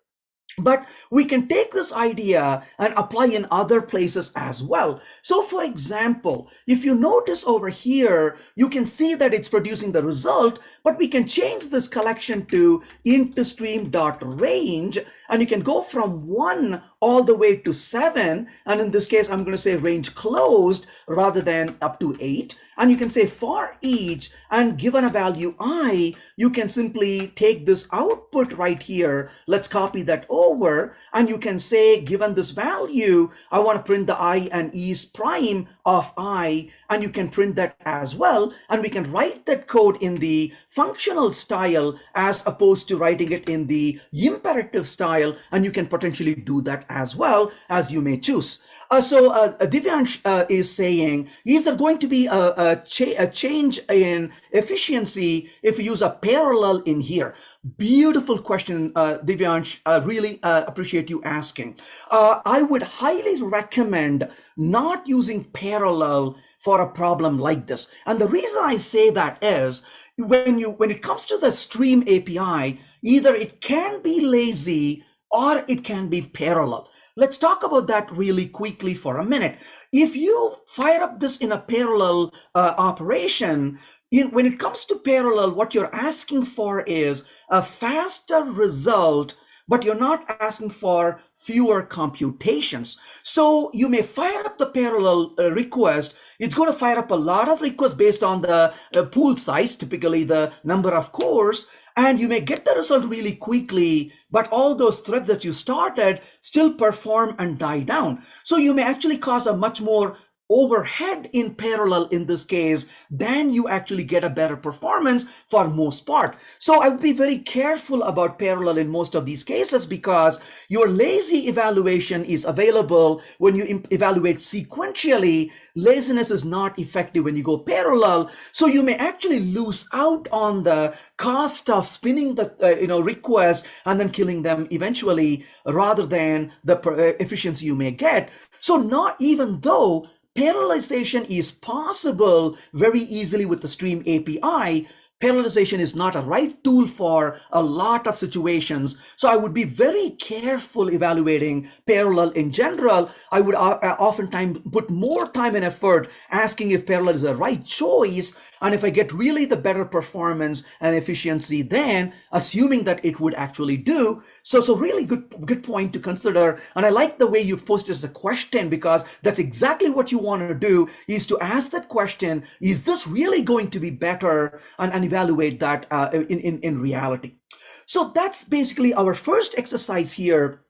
[SPEAKER 8] But we can take this idea and apply in other places as well. So for example, if you notice over here, you can see that it's producing the result, but we can change this collection to int_stream.range, and you can go from 1 all the way to 7. And in this case, I'm going to say range closed rather than up to 8. And you can say for each, and given a value I, you can simply take this output right here. Let's copy that over, and you can say, given this value, I want to print the I and E's prime of I, and you can print that as well. And we can write that code in the functional style as opposed to writing it in the imperative style, and you can potentially do that as well, as you may choose. Divyansh is saying, is there going to be a change in efficiency if you use a parallel in here? Beautiful question, Divyansh. I really appreciate you asking. I would highly recommend not using parallel for a problem like this. And the reason I say that is when it comes to the Stream API, either it can be lazy or it can be parallel. Let's talk about that really quickly for a minute. If you fire up this in a parallel operation, when it comes to parallel, what you're asking for is a faster result, but you're not asking for fewer computations. So you may fire up the parallel request. It's going to fire up a lot of requests based on the pool size, typically the number of cores, and you may get the result really quickly, but all those threads that you started still perform and die down. So you may actually cause a much more overhead in parallel in this case, then you actually get a better performance for most part. So I would be very careful about parallel in most of these cases because your lazy evaluation is available when you evaluate sequentially. Laziness is not effective when you go parallel. So you may actually lose out on the cost of spinning the request and then killing them eventually rather than the efficiency you may get. So not even though parallelization is possible very easily with the Stream API, parallelization is not a right tool for a lot of situations. So I would be very careful evaluating parallel in general. I would oftentimes put more time and effort asking if parallel is the right choice. And if I get really the better performance and efficiency, then assuming that it would actually do. So really good point to consider. And I like the way you've posted as a question, because that's exactly what you want to do, is to ask that question, is this really going to be better, and evaluate that in reality. So that's basically our first exercise here,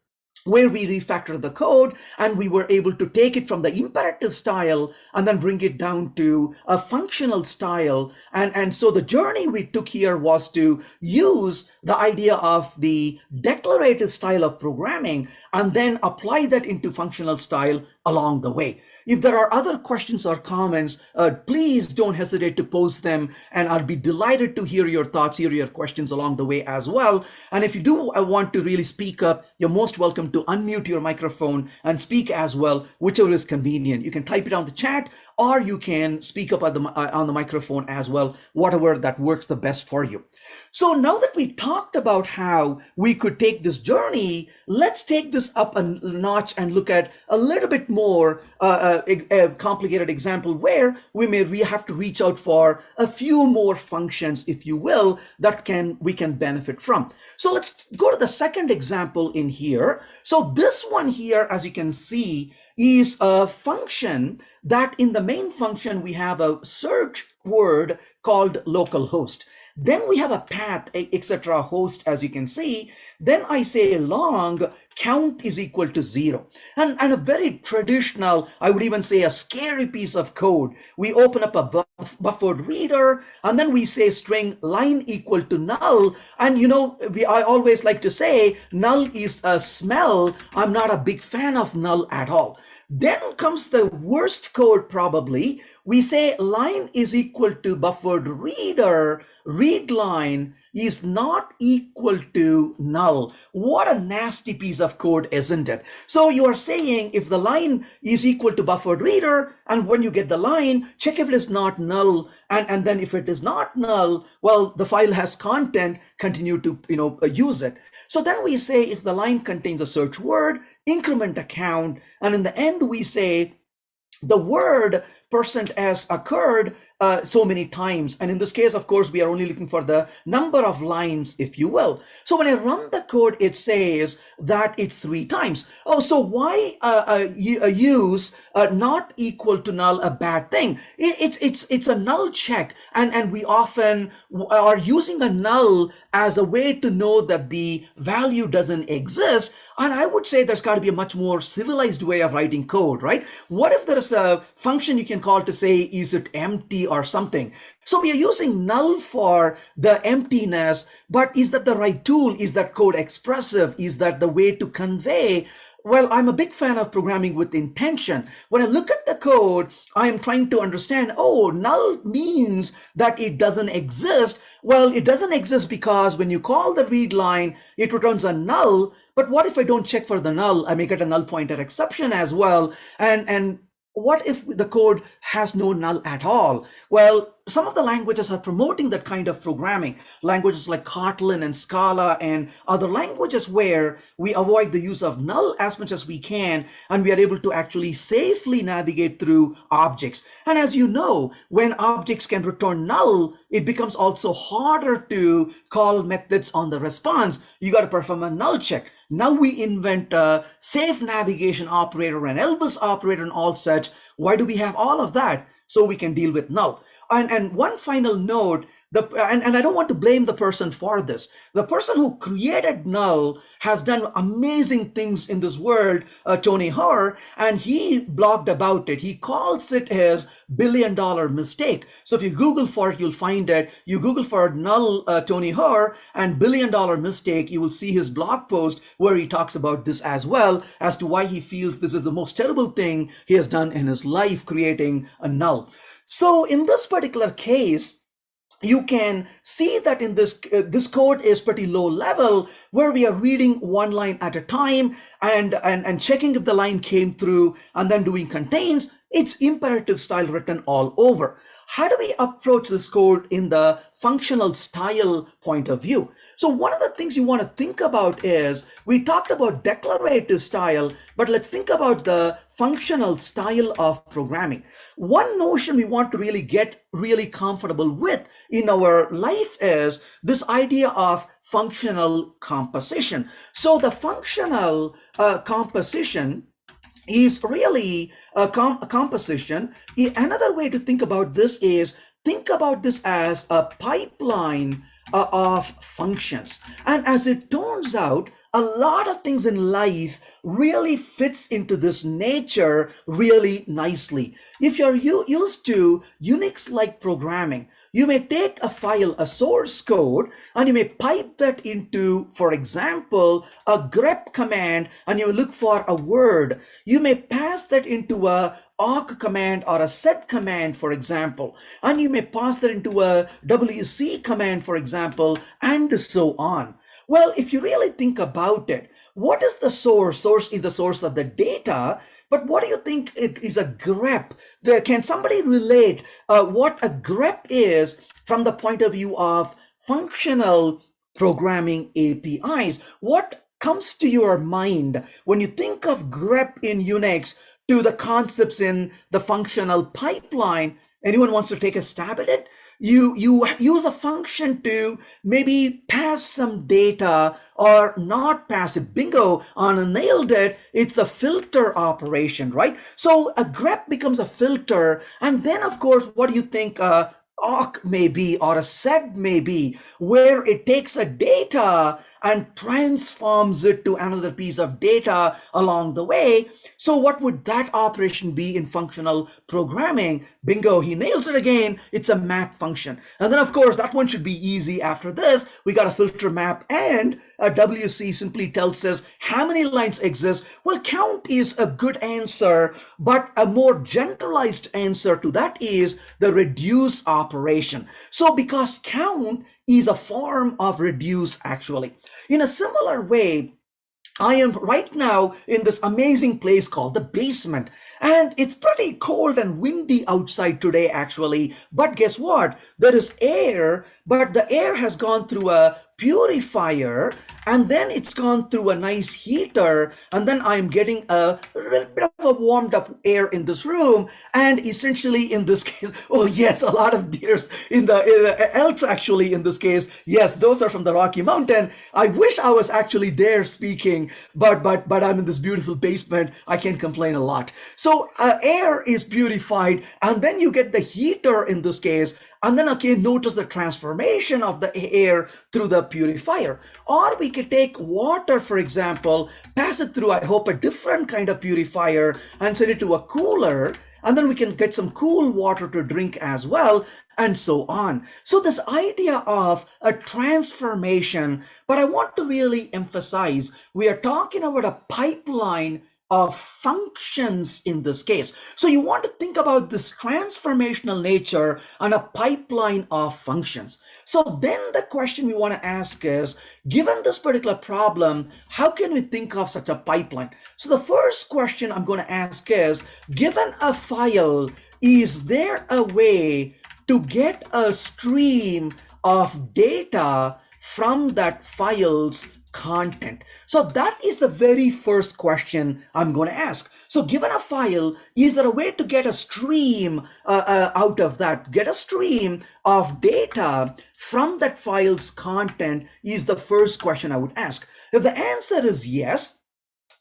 [SPEAKER 8] where we refactor the code and we were able to take it from the imperative style and then bring it down to a functional style. And so the journey we took here was to use the idea of the declarative style of programming and then apply that into functional style along the way. If there are other questions or comments, please don't hesitate to post them, and I'll be delighted to hear your thoughts, hear your questions along the way as well. And if you do want to really speak up, you're most welcome to unmute your microphone and speak as well, whichever is convenient. You can type it on the chat, or you can speak up on the microphone as well, whatever that works the best for you. So now that we talked about how we could take this journey, let's take this up a notch and look at a little bit more a complicated example where we have to reach out for a few more functions, if you will, that we can benefit from. So let's go to the second example in here. So this one here, as you can see, is a function that in the main function, we have a search word called localhost. Then we have a path, etc. host, as you can see. Then I say long count is equal to 0. And a very traditional, I would even say a scary piece of code. We open up a buffered reader, and then we say string line equal to null. And I always like to say null is a smell. I'm not a big fan of null at all. Then comes the worst code probably. We say line is equal to buffered reader, read line is not equal to null. What a nasty piece of code, isn't it? So you are saying if the line is equal to buffered reader, and when you get the line, check if it is not null, and then if it is not null, well, the file has content, continue to use it. So then we say if the line contains a search word, increment a count, and in the end we say the word %s occurred so many times. And in this case, of course, we are only looking for the number of lines, if you will. So when I run the code, it says that it's 3 times. Oh, so why use not equal to null a bad thing? It's a null check. And we often are using a null as a way to know that the value doesn't exist. And I would say there's got to be a much more civilized way of writing code, right? What if there is a function you can call to say, is it empty or something? So we are using null for the emptiness, but is that the right tool? Is that code expressive? Is that the way to convey? Well, I'm a big fan of programming with intention. When I look at the code, I am trying to understand, oh, null means that it doesn't exist. Well, it doesn't exist because when you call the read line, it returns a null. But what if I don't check for the null? I may get a null pointer exception as well. And what if the code has no null at all? Well, some of the languages are promoting that kind of programming. Languages like Kotlin and Scala and other languages where we avoid the use of null as much as we can, and we are able to actually safely navigate through objects. And as you know, when objects can return null, it becomes also harder to call methods on the response. You got to perform a null check. Now we invent a safe navigation operator, an Elvis operator, and all such. Why do we have all of that? So we can deal with null. And one final note, and I don't want to blame the person for this. The person who created null has done amazing things in this world, Tony Hoare, and he blogged about it. He calls it his $1 billion mistake. So if you Google for it, you'll find it. You Google for null Tony Hoare and $1 billion mistake, you will see his blog post where he talks about this as well, as to why he feels this is the most terrible thing he has done in his life, creating a null. So in this particular case, you can see that in this code is pretty low level, where we are reading one line at a time and checking if the line came through and then doing contains. It's imperative style written all over. How do we approach this code in the functional style point of view? So one of the things you want to think about is, we talked about declarative style, but let's think about the functional style of programming. One notion we want to really get really comfortable with in our life is this idea of functional composition. So the functional composition is really a composition. Another way to think about this is, think about this as a pipeline of functions. And as it turns out, a lot of things in life really fits into this nature really nicely. If you're used to Unix-like programming, you may take a file, a source code, and you may pipe that into, for example, a grep command, and you look for a word. You may pass that into a awk command or a set command, for example, and you may pass that into a wc command, for example, and so on. Well, if you really think about it, what is the source? Source is the source of the data, but what do you think is a grep? Can somebody relate what a grep is from the point of view of functional programming APIs? What comes to your mind when you think of grep in Unix to the concepts in the functional pipeline? Anyone wants to take a stab at it? You use a function to maybe pass some data or not pass it. Bingo, Anna nailed it. It's a filter operation, right? So a grep becomes a filter. And then, of course, what do you think awk may be or a set may be, where it takes a data and transforms it to another piece of data along the way. So what would that operation be in functional programming? Bingo, he nails it again. It's a map function. And then, of course, that one should be easy. After this, we got a filter map, and a WC simply tells us how many lines exist. Well, count is a good answer, but a more generalized answer to that is the reduce operation. So because count is a form of reduce, actually. In a similar way, I am right now in this amazing place called the basement, and it's pretty cold and windy outside today, actually. But guess what? There is air, but the air has gone through a purifier, and then it's gone through a nice heater, and then I'm getting a little bit of a warmed up air in this room. And essentially in this case, oh yes, a lot of deers in the elks actually in this case. Yes, those are from the Rocky Mountain. I wish I was actually there speaking, but I'm in this beautiful basement. I can't complain a lot. So air is purified, and then you get the heater in this case. And then again, notice the transformation of the air through the purifier. Or we could take water, for example, pass it through, I hope, a different kind of purifier and send it to a cooler. And then we can get some cool water to drink as well, and so on. So this idea of a transformation, but I want to really emphasize, we are talking about a pipeline of functions in this case. So you want to think about this transformational nature and a pipeline of functions. So then the question we want to ask is, given this particular problem, how can we think of such a pipeline? So the first question I'm going to ask is, given a file, is there a way to get a stream of data from that file's content? So that is the very first question I'm going to ask. So given a file, is there a way to get a stream out of that? Get a stream of data from that file's content is the first question I would ask. If the answer is yes,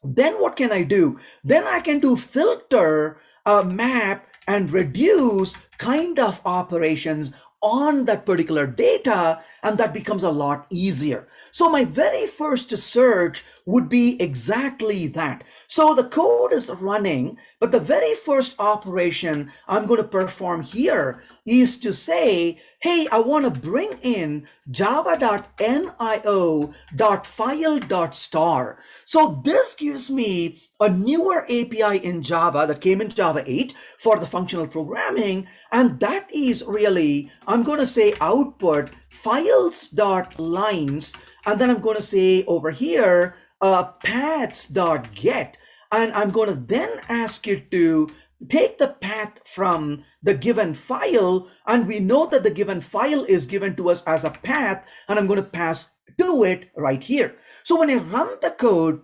[SPEAKER 8] then what can I do? Then I can do filter, map, and reduce kind of operations on that particular data, and that becomes a lot easier. So my very first search would be exactly that. So the code is running, but the very first operation I'm going to perform here is to say, hey, I want to bring in java.nio.file.star. So this gives me a newer API in Java that came in Java 8 for the functional programming. And that is really, I'm going to say output files.lines. And then I'm going to say over here, paths.get. And I'm going to then ask it to take the path from the given file. And we know that the given file is given to us as a path. And I'm going to pass to it right here. So when I run the code,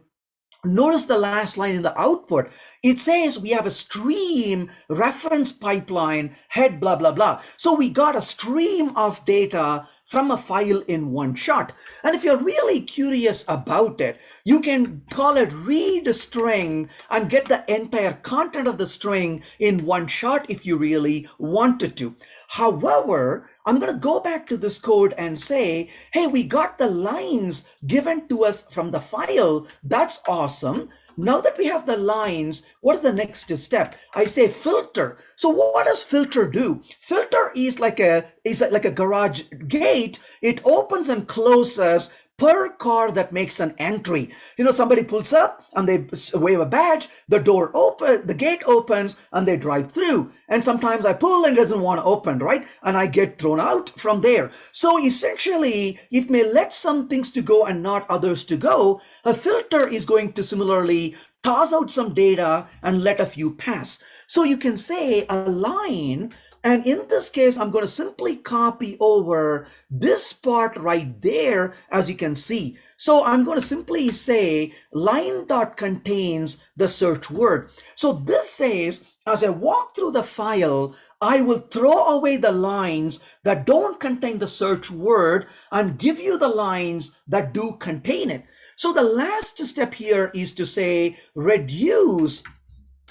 [SPEAKER 8] notice the last line in the output. It says we have a stream reference pipeline head blah, blah, blah. So we got a stream of data from a file in one shot. And if you're really curious about it, you can call it read string and get the entire content of the string in one shot if you really wanted to. However, I'm going to go back to this code and say, hey, we got the lines given to us from the file. That's awesome. now that we have the lines, what is the next step? I say filter. So what does filter do? Filter is like a garage gate. It opens and closes per car that makes an entry. Somebody pulls up and they wave a badge, the gate opens and they drive through. And sometimes I pull and it doesn't want to open, right? And I get thrown out from there. So essentially, it may let some things to go and not others to go. A filter is going to similarly toss out some data and let a few pass. So you can say a line. And in this case, I'm going to simply copy over this part right there, as you can see. So I'm going to simply say line.contains the search word. So this says, as I walk through the file, I will throw away the lines that don't contain the search word and give you the lines that do contain it. So the last step here is to say reduce.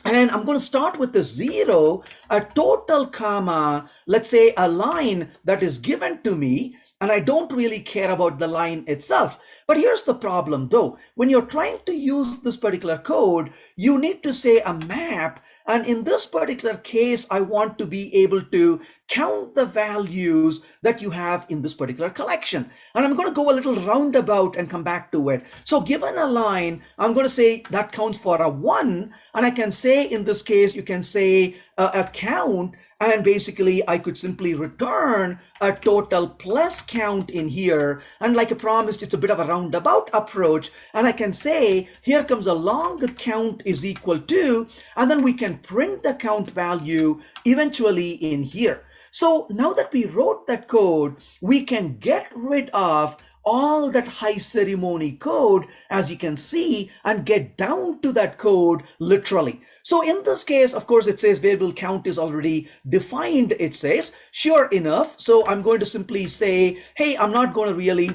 [SPEAKER 8] And I'm going to start with the 0, a total comma, let's say a line that is given to me, and I don't really care about the line itself. But here's the problem though. When you're trying to use this particular code, you need to say a map. And in this particular case, I want to be able to count the values that you have in this particular collection. And I'm going to go a little roundabout and come back to it. So given a line, I'm going to say that counts for a 1. And I can say, in this case, you can say a count. And basically, I could simply return a total plus count in here. And like I promised, it's a bit of a roundabout approach. And I can say, here comes a long count is equal to, and then we can print the count value eventually in here. So now that we wrote that code, we can get rid of all that high ceremony code, as you can see, and get down to that code literally. So in this case, of course, it says variable count is already defined, it says. Sure enough, so I'm going to simply say, hey, I'm not going to really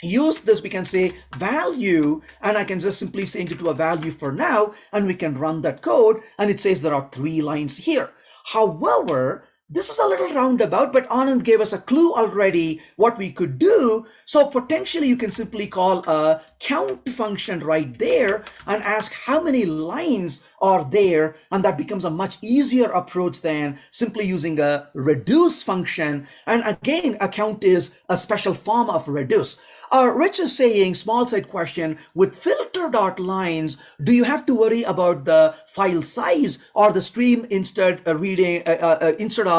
[SPEAKER 8] use this. We can say value, and I can just simply change it to a value for now, and we can run that code, and it says there are 3 lines here. However, this is a little roundabout, but Anand gave us a clue already what we could do. So potentially you can simply call a count function right there and ask how many lines are there. And that becomes a much easier approach than simply using a reduce function. And again, a count is a special form of reduce. Rich is saying, small side question, with filter.lines, do you have to worry about the file size or the stream instead of reading to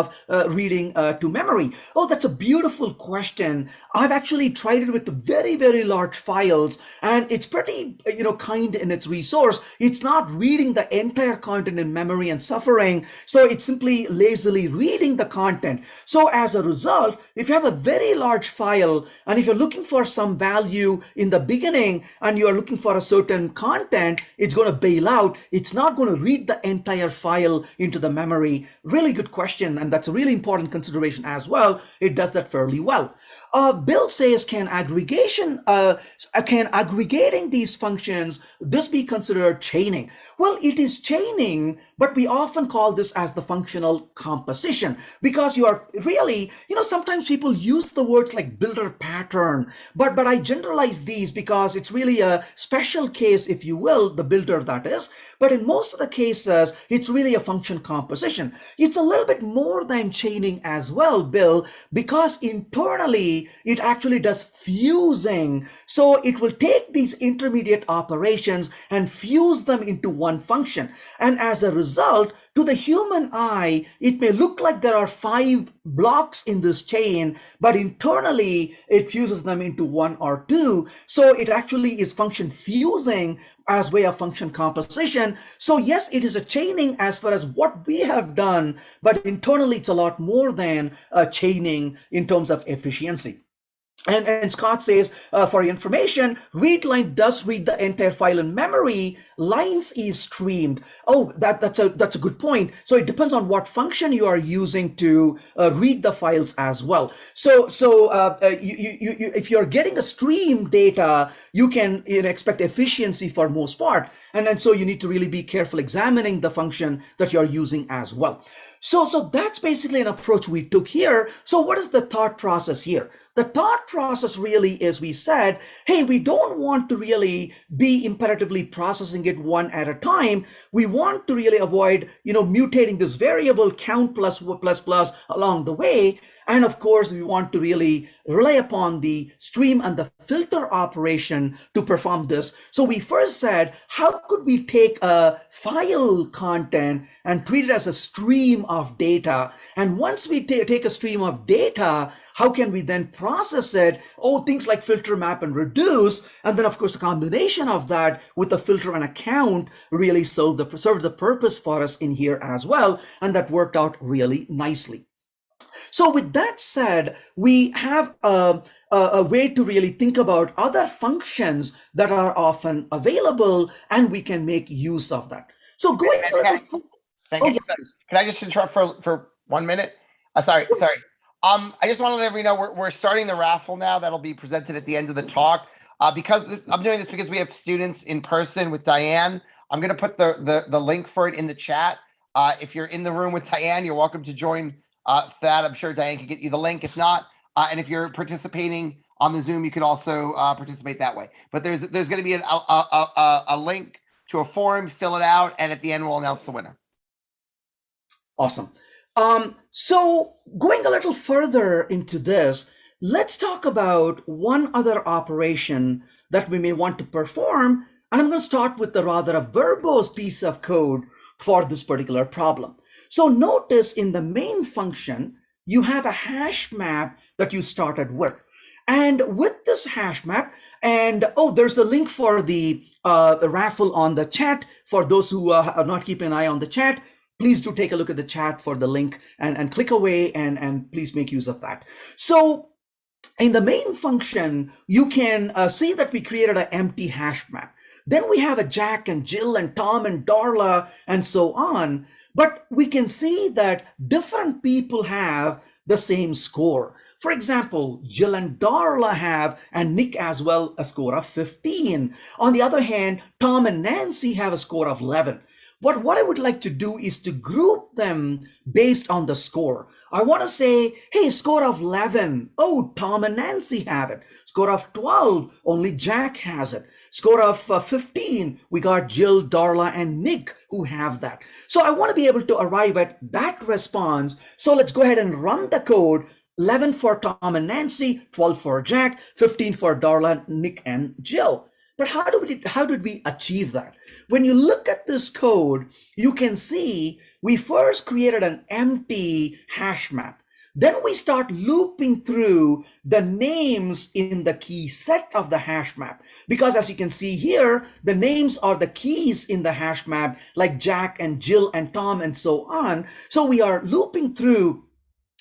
[SPEAKER 8] memory? Oh, that's a beautiful question. I've actually tried it with very, very large files, and it's pretty, kind in its resource. It's not reading the entire content in memory and suffering. So it's simply lazily reading the content. So as a result, if you have a very large file, and if you're looking for some value in the beginning and you are looking for a certain content, it's going to bail out. It's not going to read the entire file into the memory. Really good question, and that's a really important consideration as well. It does that fairly well. Bill says, can aggregating these functions, this be considered chaining? Well, it is chaining, but we often call this as the functional composition, because you are really, sometimes people use the words like builder pattern, but I generalize these because it's really a special case, if you will, the builder that is. But in most of the cases, it's really a function composition. It's a little bit more than chaining as well, Bill, because internally it actually does fusing. So it will take these intermediate operations and fuse them into one function. And as a result, to the human eye, it may look like there are 5 blocks in this chain, but internally it fuses them into 1 or 2. So it actually is function fusing as way of function composition. So yes, it is a chaining as far as what we have done, but internally it's a lot more than a chaining in terms of efficiency. And Scott says, for your information, read line does read the entire file in memory. Lines is streamed. Oh, that's a good point. So it depends on what function you are using to read the files as well. So if you're getting a stream data, you can expect efficiency for most part. And so you need to really be careful examining the function that you're using as well. So that's basically an approach we took here. So what is the thought process here? The thought process really is we said, hey, we don't want to really be imperatively processing it one at a time. We want to really avoid, mutating this variable count plus along the way. And of course, we want to really rely upon the stream and the filter operation to perform this. So we first said, how could we take a file content and treat it as a stream of data? And once we take a stream of data, how can we then process it? Oh, things like filter, map, and reduce. And then, of course, a combination of that with the filter and a count really served the purpose for us in here as well. And that worked out really nicely. So with that said, we have a way to really think about other functions that are often available, and we can make use of that. So going to
[SPEAKER 1] Thank you. Can I just interrupt for 1 minute? Sorry. I just want to let everybody know we're starting the raffle now. That'll be presented at the end of the talk. I'm doing this because we have students in person with Diane. I'm going to put the link for it in the chat. If you're in the room with Diane, you're welcome to join that. I'm sure Diane can get you the link. If not, and if you're participating on the Zoom, you can also participate that way. But there's going to be a link to a form, fill it out, and at the end we'll announce the winner.
[SPEAKER 8] Awesome. So going a little further into this, let's talk about one other operation that we may want to perform. And I'm going to start with the rather a verbose piece of code for this particular problem. So notice in the main function, you have a hash map that you started with. And with this hash map, and there's a link for the raffle on the chat. For those who are not keeping an eye on the chat, please do take a look at the chat for the link and click away and please make use of that. So in the main function, you can see that we created an empty hash map. Then we have a Jack and Jill and Tom and Darla and so on. But we can see that different people have the same score. For example, Jill and Darla have, and Nick as well, a score of 15. On the other hand, Tom and Nancy have a score of 11. But what I would like to do is to group them based on the score. I want to say, hey, score of 11. Oh, Tom and Nancy have it. Score of 12, only Jack has it. Score of 15, we got Jill, Darla, and Nick who have that. So I want to be able to arrive at that response. So let's go ahead and run the code. 11 for Tom and Nancy, 12 for Jack, 15 for Darla, Nick, and Jill. But how did we achieve that? When you look at this code, you can see we first created an empty hash map. Then we start looping through the names in the key set of the hash map. Because as you can see here, the names are the keys in the hash map, like Jack and Jill and Tom and so on. So we are looping through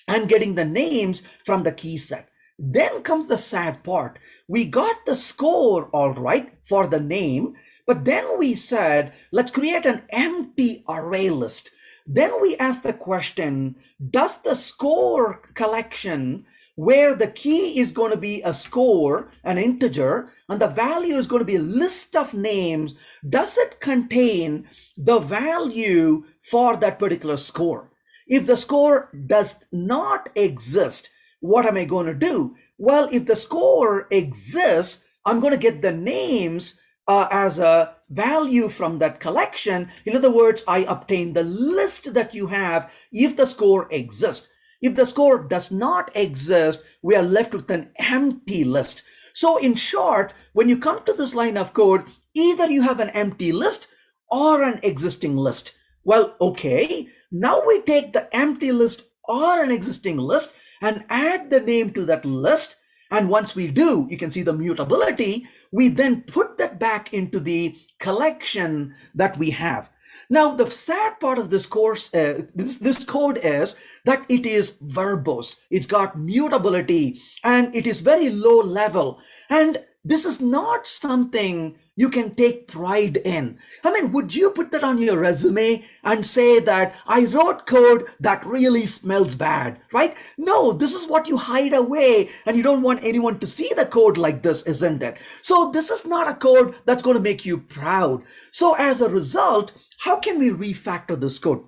[SPEAKER 8] and getting the names from the key set. Then comes the sad part. We got the score all right for the name, but then we said, let's create an empty array list. Then we asked the question, does the score collection, where the key is going to be a score, an integer, and the value is going to be a list of names, does it contain the value for that particular score? If the score does not exist, what am I going to do? Well, if the score exists, I'm going to get the names as a value from that collection. In other words, I obtain the list that you have if the score exists. If the score does not exist, we are left with an empty list. So in short, when you come to this line of code, either you have an empty list or an existing list. Well, okay, now we take the empty list or an existing list and add the name to that list. And once we do, you can see the mutability, we then put that back into the collection that we have. Now, the sad part of this course, this code is that it is verbose. It's got mutability and it is very low level. And this is not something you can take pride in. I mean, would you put that on your resume and say that I wrote code that really smells bad, right? No, this is what you hide away and you don't want anyone to see the code like this, isn't it? So this is not a code that's going to make you proud. So as a result, how can we refactor this code?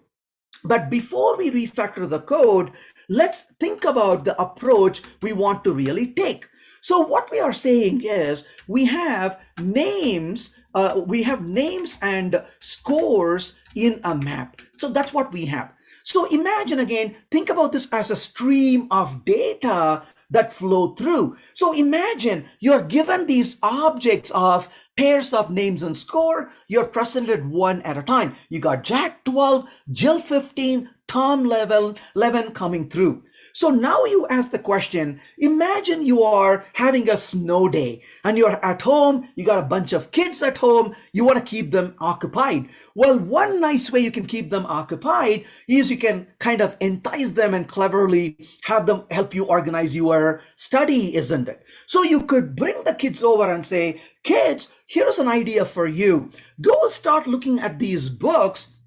[SPEAKER 8] But before we refactor the code, let's think about the approach we want to really take. So what we are saying is we have names and scores in a map. So that's what we have. So imagine again, think about this as a stream of data that flow through. So imagine you're given these objects of pairs of names and score. You're presented one at a time. You got Jack 12, Jill 15, Tom 11 coming through. So now you ask the question, imagine you are having a snow day and you're at home, you got a bunch of kids at home, you want to keep them occupied. Well, one nice way you can keep them occupied is you can kind of entice them and cleverly have them help you organize your study, isn't it? So you could bring the kids over and say, kids, here's an idea for you. Go start looking at these books.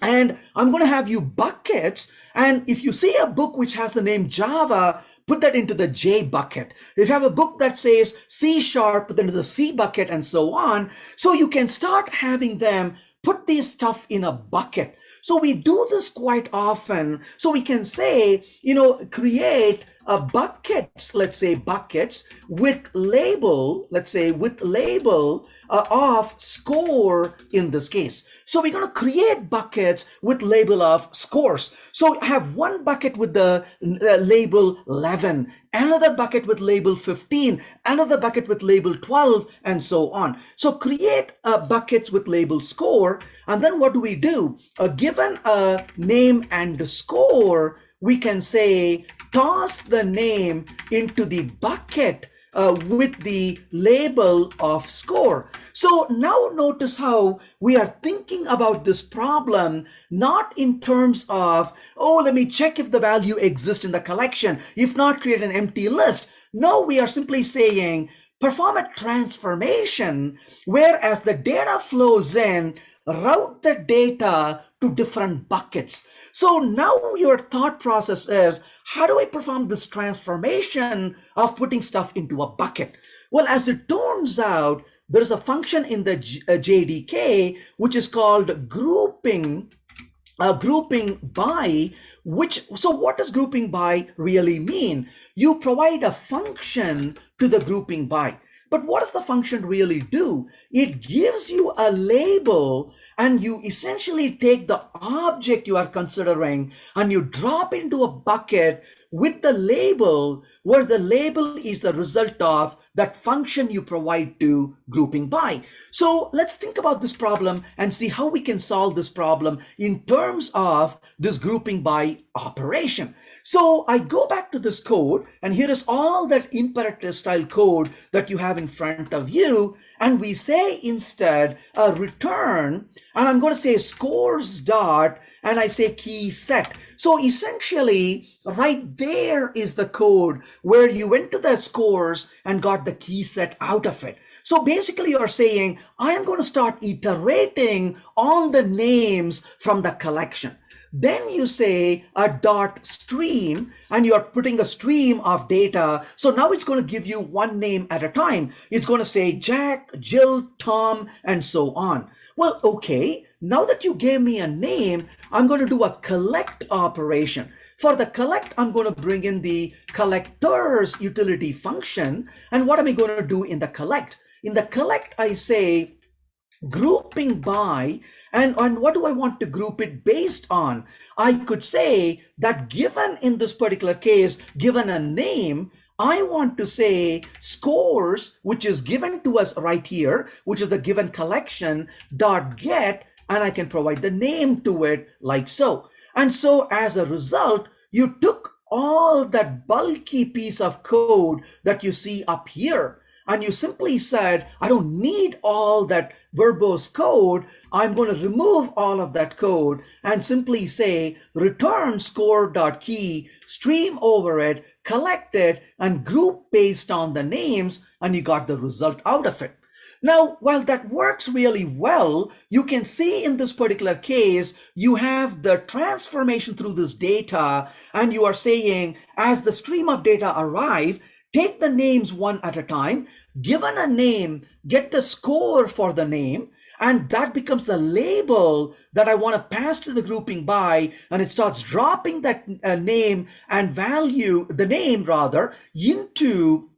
[SPEAKER 8] And I'm going to have you buckets. And if you see a book which has the name Java, put that into the J bucket. If you have a book that says C#, put that into the C bucket and so on. So you can start having them put this stuff in a bucket. So we do this quite often. So we can say, create buckets, let's say buckets with label, of score in this case. So we're going to create buckets with label of scores. So I have one bucket with the label 11, another bucket with label 15, another bucket with label 12, and so on. So create buckets with label score. And then what do? Given a name and a score, we can say toss the name into the bucket with the label of score. So now notice how we are thinking about this problem, not in terms of, let me check if the value exists in the collection. If not, create an empty list. No, we are simply saying perform a transformation, whereas the data flows in, route the data to different buckets. So now your thought process is, how do I perform this transformation of putting stuff into a bucket? Well, as it turns out, there's a function in the JDK which is called grouping by, so what does grouping by really mean? You provide a function to the grouping by. But what does the function really do? It gives you a label and you essentially take the object you are considering and you drop into a bucket with the label, where the label is the result of that function you provide to grouping by. So let's think about this problem and see how we can solve this problem in terms of this grouping by operation. So I go back to this code, and here is all that imperative style code that you have in front of you. And we say instead a return, and I'm going to say scores dot, and I say key set. So essentially right there is the code where you went to the scores and got the key set out of it. So basically you're saying, I am going to start iterating on the names from the collection. Then you say a dot stream, and you're putting a stream of data. So now it's going to give you one name at a time. It's going to say Jack, Jill, Tom, and so on. Well, okay, now that you gave me a name, I'm going to do a collect operation. For the collect, I'm going to bring in the collectors utility function. And what am I going to do in the collect? In the collect, I say grouping by, and what do I want to group it based on? I could say that given in this particular case, given a name, I want to say scores, which is given to us right here, which is the given collection, dot get, and I can provide the name to it like so. And so as a result, you took all that bulky piece of code that you see up here, and you simply said, I don't need all that verbose code. I'm going to remove all of that code and simply say return score.key, stream over it, collect it, and group based on the names, and you got the result out of it. Now, while that works really well, you can see in this particular case, you have the transformation through this data, and you are saying, as the stream of data arrive, take the names one at a time, given a name, get the score for the name, and that becomes the label that I want to pass to the grouping by, and it starts dropping that name and value, the name rather, into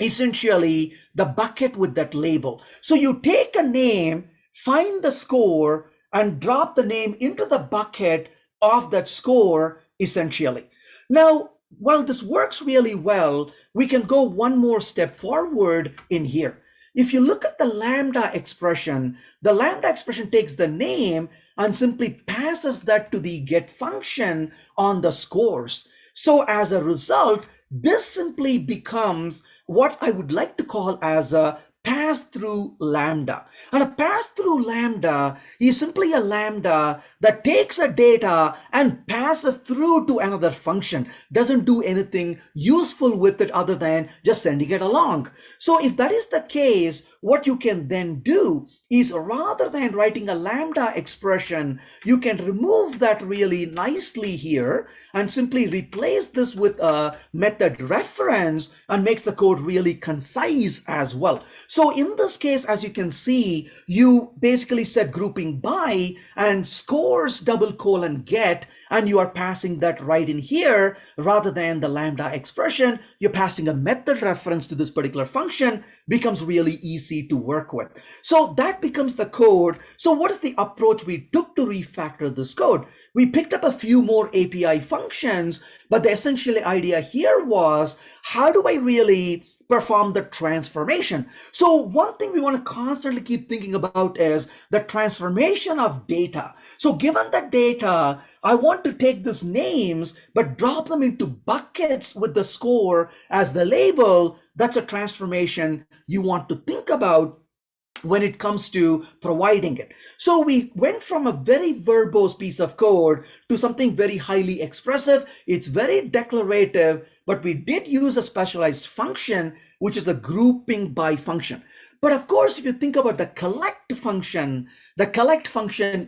[SPEAKER 8] essentially the bucket with that label. So you take a name, find the score, and drop the name into the bucket of that score essentially. Now, while this works really well, we can go one more step forward in here. If you look at the Lambda expression, the Lambda expression takes the name and simply passes that to the get function on the scores. So as a result, this simply becomes what I would like to call as a pass-through lambda. And a pass-through lambda is simply a lambda that takes a data and passes through to another function, doesn't do anything useful with it other than just sending it along. So if that is the case, what you can then do is, rather than writing a lambda expression, you can remove that really nicely here and simply replace this with a method reference, and makes the code really concise as well. So in this case, as you can see, you basically set grouping by and scores double colon get, and you are passing that right in here rather than the lambda expression. You're passing a method reference to this particular function, becomes really easy to work with. So that becomes the code. So what is the approach we took to refactor this code? We picked up a few more API functions, but the essential idea here was, how do I really perform the transformation? So one thing we want to constantly keep thinking about is the transformation of data. So given the data, I want to take these names, but drop them into buckets with the score as the label. That's a transformation you want to think about when it comes to providing it. So we went from a very verbose piece of code to something very highly expressive. It's very declarative, but we did use a specialized function, which is the grouping by function. But of course, if you think about the collect function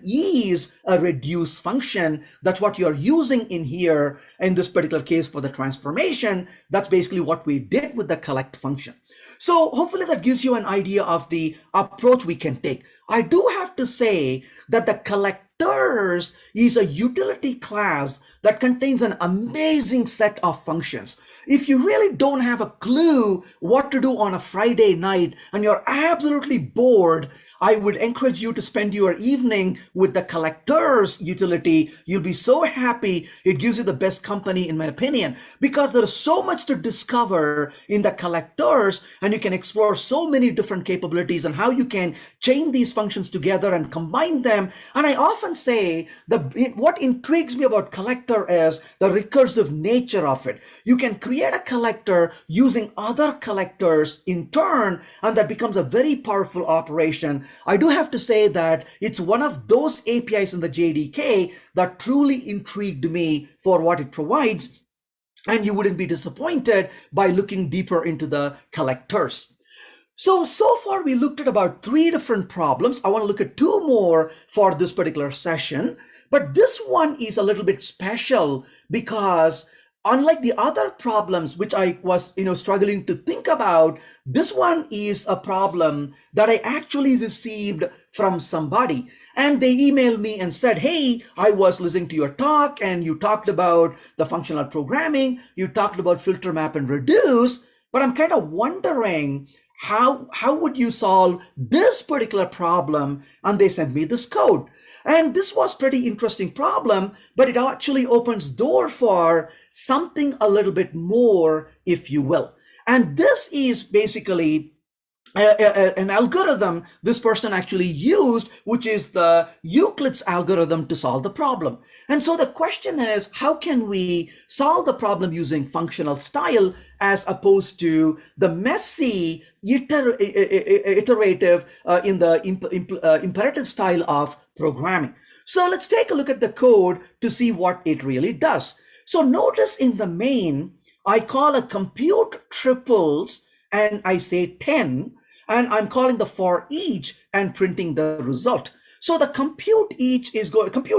[SPEAKER 8] is a reduce function. That's what you're using in here in this particular case for the transformation. That's basically what we did with the collect function. So hopefully that gives you an idea of the approach we can take. I do have to say that the collectors is a utility class that contains an amazing set of functions. If you really don't have a clue what to do on a Friday night and you're absolutely bored, I would encourage you to spend your evening with the collectors utility. You'll be so happy. It gives you the best company, in my opinion, because there is so much to discover in the collectors, and you can explore so many different capabilities and how you can chain these functions together and combine them. And I often say what intrigues me about collector is the recursive nature of it. You can create a collector using other collectors in turn, and that becomes a very powerful operation. I do have to say that it's one of those APIs in the JDK that truly intrigued me for what it provides, and you wouldn't be disappointed by looking deeper into the collectors. So far we looked at about 3 different problems. I want to look at 2 more for this particular session, but this one is a little bit special because unlike the other problems which I was struggling to think about, this one is a problem that I actually received from somebody, and they emailed me and said, hey, I was listening to your talk and you talked about the functional programming, you talked about filter map and reduce, but I'm kind of wondering how would you solve this particular problem? And they sent me this code. And this was pretty interesting problem, but it actually opens door for something a little bit more, if you will. And this is basically an algorithm this person actually used, which is the Euclid's algorithm to solve the problem. And so the question is, how can we solve the problem using functional style as opposed to the messy iterative in the imperative style of programming? So let's take a look at the code to see what it really does. So notice in the main, I call a compute triples and I say 10, and I'm calling the for each and printing the result. So the compute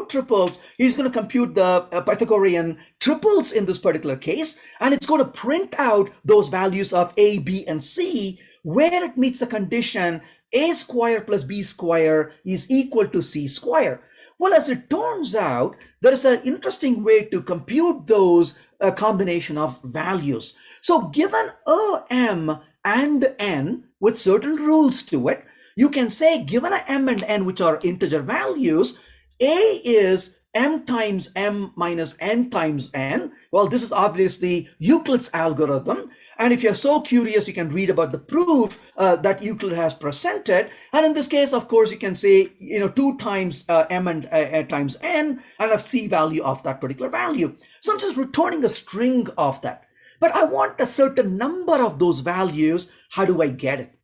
[SPEAKER 8] triples is going to compute the Pythagorean triples in this particular case, and it's going to print out those values of A, B, and C where it meets the condition A square plus B square is equal to C square. Well, as it turns out, there is an interesting way to compute those combination of values. So given a m and n with certain rules to it, you can say given a m and n which are integer values, a is m times m minus n times n. Well, this is obviously Euclid's algorithm. And if you're so curious, you can read about the proof that Euclid has presented. And in this case, of course, you can say, 2 times m and times n and a c value of that particular value. So I'm just returning a string of that. But I want a certain number of those values. How do I get it?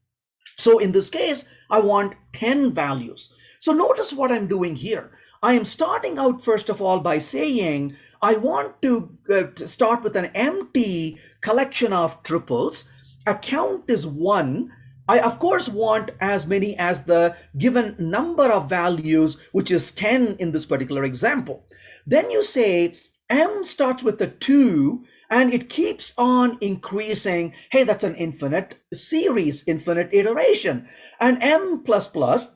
[SPEAKER 8] So in this case, I want 10 values. So notice what I'm doing here. I am starting out, first of all, by saying I want to start with an empty collection of triples. A count is 1. I, of course, want as many as the given number of values, which is 10 in this particular example. Then you say m starts with a 2, and it keeps on increasing. Hey, that's an infinite series, infinite iteration, and m plus plus.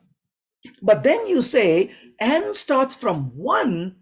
[SPEAKER 8] But then you say n starts from 1,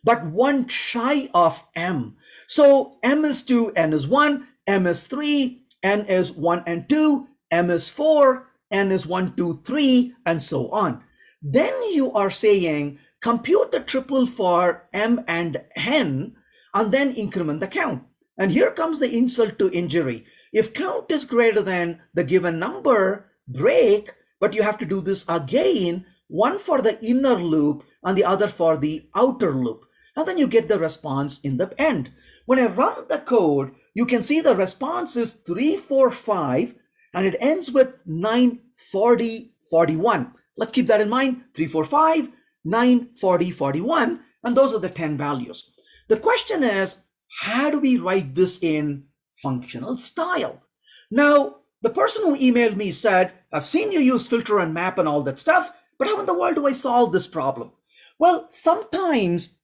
[SPEAKER 8] but 1 shy of m. So m is 2, n is 1, m is 3, n is 1 and 2, m is 4, n is 1, 2, 3, and so on. Then you are saying compute the triple for m and n, and then increment the count. And here comes the insult to injury. If count is greater than the given number, break, but you have to do this again, one for the inner loop and the other for the outer loop. And then you get the response in the end. When I run the code, you can see the response is 3, 4, 5, and it ends with 9, 40, 41. Let's keep that in mind. 3, 4, 5, 9, 40, 41. And those are the 10 values. The question is, how do we write this in functional style? Now, the person who emailed me said, I've seen you use filter and map and all that stuff, but how in the world do I solve this problem? Well, sometimes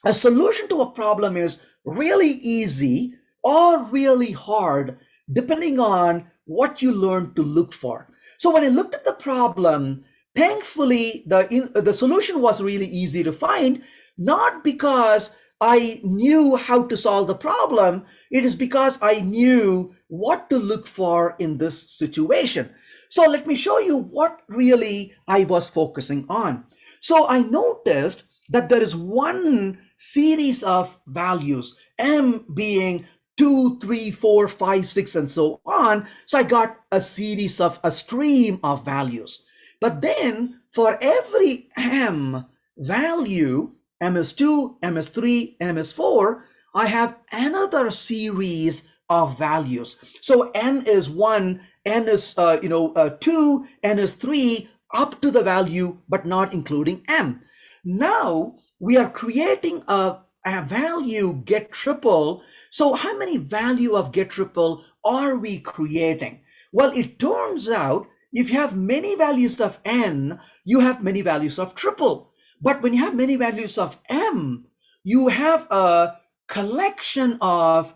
[SPEAKER 8] a solution to a problem is really easy or really hard, depending on what you learn to look for. So when I looked at the problem, thankfully, the solution was really easy to find, not because I knew how to solve the problem. It is because I knew what to look for in this situation. So let me show you what really I was focusing on. So I noticed that there is one series of values, m being 2, 3, 4, 5, 6, and so on. So I got a stream of values. But then for every m value, m is 2, m is 3, m is 4, I have another series of values. So n is 1, n is 2, n is 3, up to the value, but not including m. Now we are creating a value get triple. So how many value of get triple are we creating? Well, it turns out if you have many values of n, you have many values of triple. But when you have many values of m, you have a collection of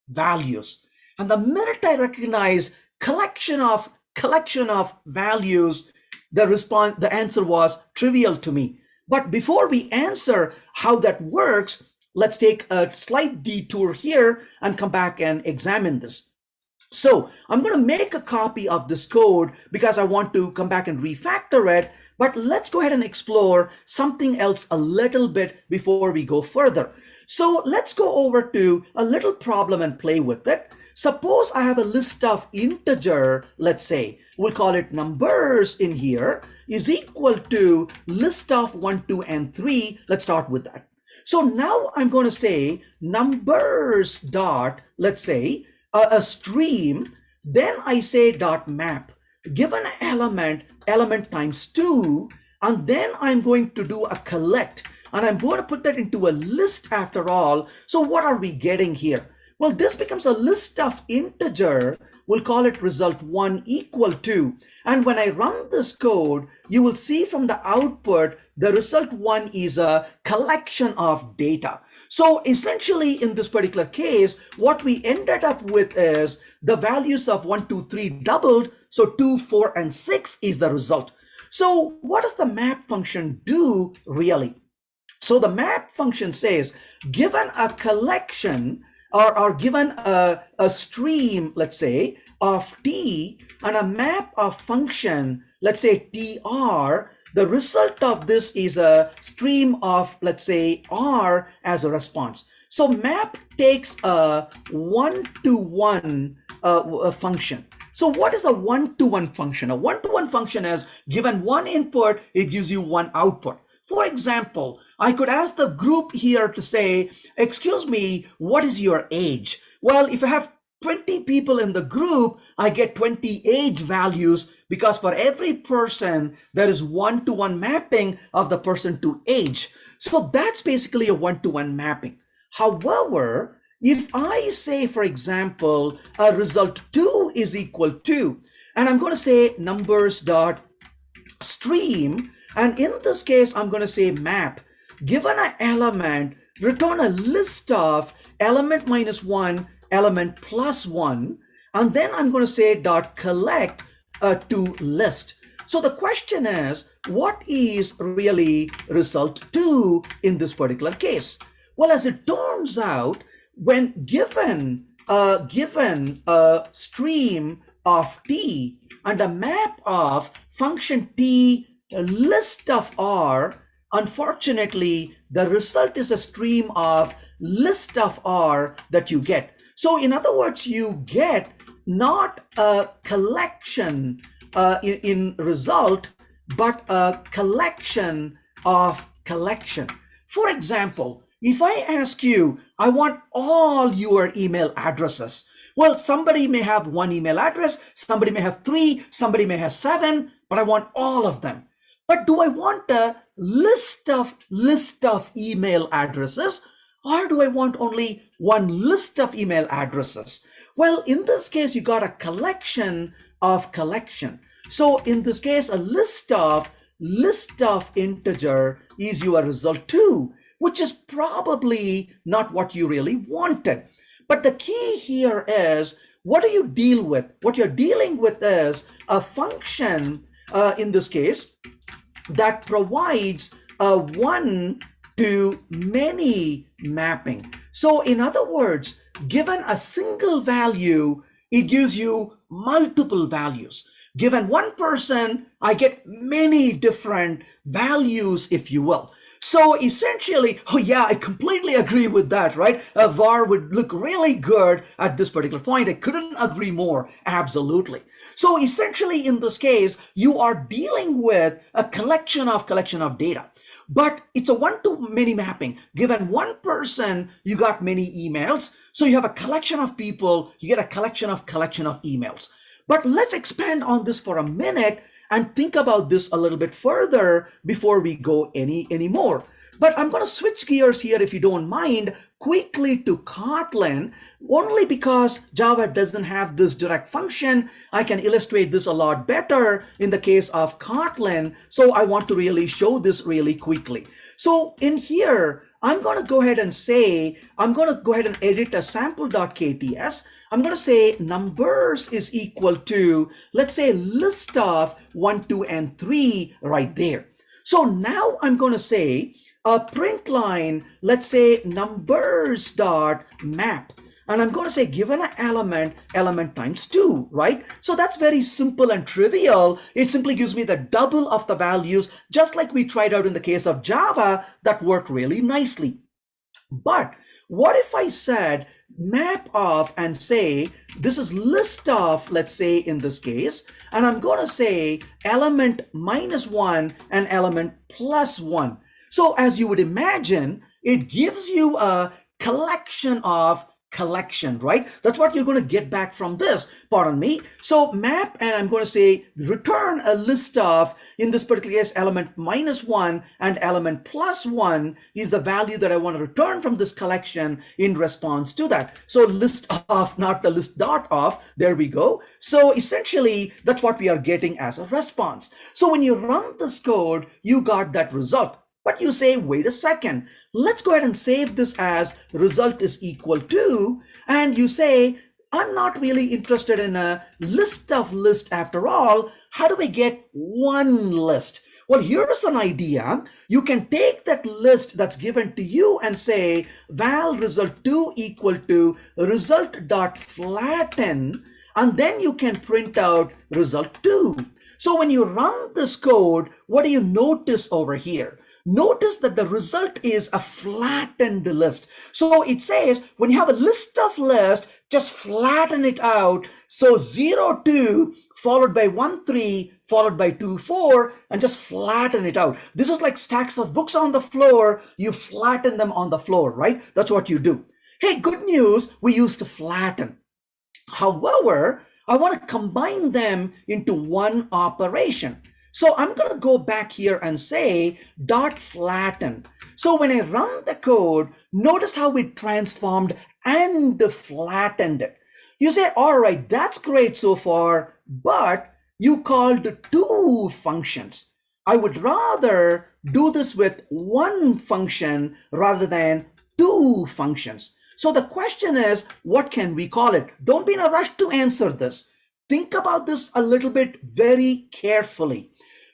[SPEAKER 8] values. And the minute I recognized collection of values, the answer was trivial to me. But before we answer how that works, let's take a slight detour here and come back and examine this. So I'm going to make a copy of this code because I want to come back and refactor it. But let's go ahead and explore something else a little bit before we go further. So let's go over to a little problem and play with it. Suppose I have a list of integer, let's say, we'll call it numbers in here, is equal to list of 1, 2, and 3. Let's start with that. So now I'm going to say numbers dot, let's say, a stream. Then I say dot map, given an element times 2, and then I'm going to do a collect, and I'm going to put that into a list after all. So what are we getting here? Well, this becomes a list of integer. We'll call it result1 equal to. And when I run this code, you will see from the output, the result1 is a collection of data. So essentially in this particular case, what we ended up with is the values of 1, 2, 3 doubled. So 2, 4, and 6 is the result. So what does the map function do really? So the map function says, given a collection or given a stream, let's say, of t and a map of function, let's say tr, the result of this is a stream of, let's say, r as a response. So map takes a one-to-one function. So what is a one-to-one function? A one-to-one function is given one input, it gives you one output. For example, I could ask the group here to say, excuse me, what is your age? Well, if I have 20 people in the group, I get 20 age values because for every person, there is one-to-one mapping of the person to age. So that's basically a one-to-one mapping. However, if I say, for example, a result2 is equal to, and I'm going to say numbers dot stream, and in this case, I'm going to say map, given an element, return a list of element minus 1, element plus 1, and then I'm going to say dot collect to list. So the question is, what is really result2 in this particular case? Well, as it turns out, when given a stream of t and a map of function t list of r, unfortunately, the result is a stream of list of r that you get. So in other words, you get not a collection in result, but a collection of collection. For example, if I ask you, I want all your email addresses. Well, somebody may have one email address, somebody may have 3, somebody may have 7, but I want all of them. But do I want a list of email addresses, or do I want only one list of email addresses? Well, in this case, you got a collection of collection. So in this case, a list of integer is your result2, which is probably not what you really wanted. But the key here is, what do you deal with? What you're dealing with is a function, in this case, that provides a one-to-many mapping. So in other words, given a single value, it gives you multiple values. Given one person, I get many different values, if you will. So essentially, oh yeah, I completely agree with that, right? A var would look really good at this particular point. I couldn't agree more, absolutely. So essentially in this case, you are dealing with a collection of data, but it's a one-to-many mapping. Given one person, you got many emails. So you have a collection of people, you get a collection of emails. But let's expand on this for a minute and think about this a little bit further before we go any more. But I'm going to switch gears here, if you don't mind, quickly to Kotlin, only because Java doesn't have this direct function. I can illustrate this a lot better in the case of Kotlin. So I want to really show this really quickly. So in here, I'm going to go ahead and say, I'm going to go ahead and edit a sample.kts. I'm going to say numbers is equal to, let's say, list of 1, 2, and 3 right there. So now I'm going to say a print line, let's say numbers dot map. And I'm going to say given an element times 2, right? So that's very simple and trivial. It simply gives me the double of the values, just like we tried out in the case of Java. That worked really nicely. But what if I said map of and say this is list of, let's say in this case, and I'm going to say element minus 1 and element plus 1. So as you would imagine, it gives you a collection of collection, right? That's what you're going to get back from this, pardon me. So map, and I'm going to say return a list of, in this particular case, element -1 and element +1 is the value that I want to return from this collection in response to that. So list of, not the list dot of, there we go. So essentially, that's what we are getting as a response. So when you run this code, you got that result. But you say, wait a second, let's go ahead and save this as result is equal to, and you say, I'm not really interested in a list of list after all. How do we get one list? Well, here's an idea. You can take that list that's given to you and say, val result2 equal to result dot flatten, and then you can print out result2. So when you run this code, what do you notice over here? Notice that the result is a flattened list. So it says when you have a list of lists, just flatten it out. So 0, 2 followed by 1, 3 followed by 2, 4, and just flatten it out. This is like stacks of books on the floor. You flatten them on the floor, right? That's what you do. Hey, good news, we used to flatten. However, I want to combine them into one operation. So I'm going to go back here and say dot flatten. So when I run the code, notice how it transformed and flattened it. You say, all right, that's great so far, but you called 2 functions. I would rather do this with one function rather than 2 functions. So the question is, what can we call it? Don't be in a rush to answer this. Think about this a little bit very carefully.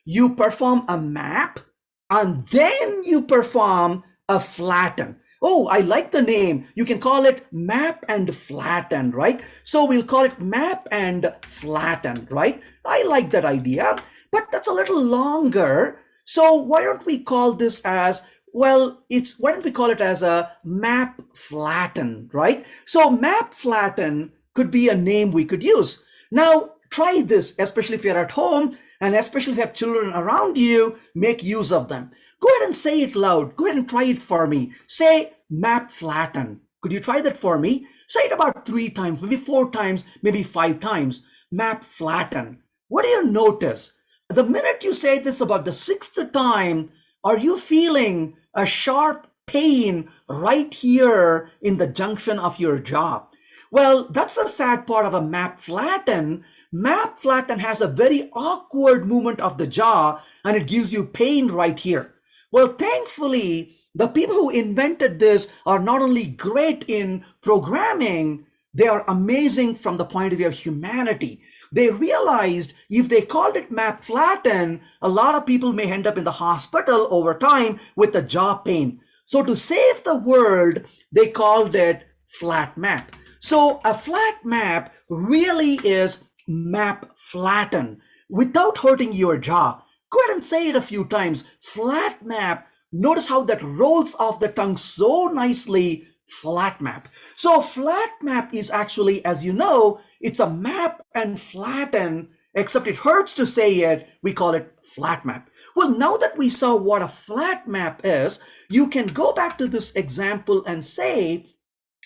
[SPEAKER 8] You perform a map and then you perform a flatten. Oh, I like the name. You can call it map and flatten, right? So we'll call it map and flatten, right? I like that idea, but that's a little longer. So why don't we call this as, well, why don't we call it as a map flatten, right? So map flatten could be a name we could use. Now, try this, especially if you're at home and especially if you have children around you, make use of them. Go ahead and say it loud. Go ahead and try it for me. Say map flatten. Could you try that for me? Say it about 3 times, maybe 4 times, maybe 5 times. Map flatten. What do you notice? The minute you say this about the 6th time, are you feeling a sharp pain right here in the junction of your jaw? Well, that's the sad part of a map flatten. Map flatten has a very awkward movement of the jaw and it gives you pain right here. Well, thankfully, the people who invented this are not only great in programming, they are amazing from the point of view of humanity. They realized if they called it map flatten, a lot of people may end up in the hospital over time with the jaw pain. So to save the world, they called it flat map. So a flat map really is map flatten without hurting your jaw. Go ahead and say it a few times. Flat map. Notice how that rolls off the tongue so nicely. Flat map. So flat map is actually, as you know, it's a map and flatten, except it hurts to say it. We call it flat map. Well, now that we saw what a flat map is, you can go back to this example and say,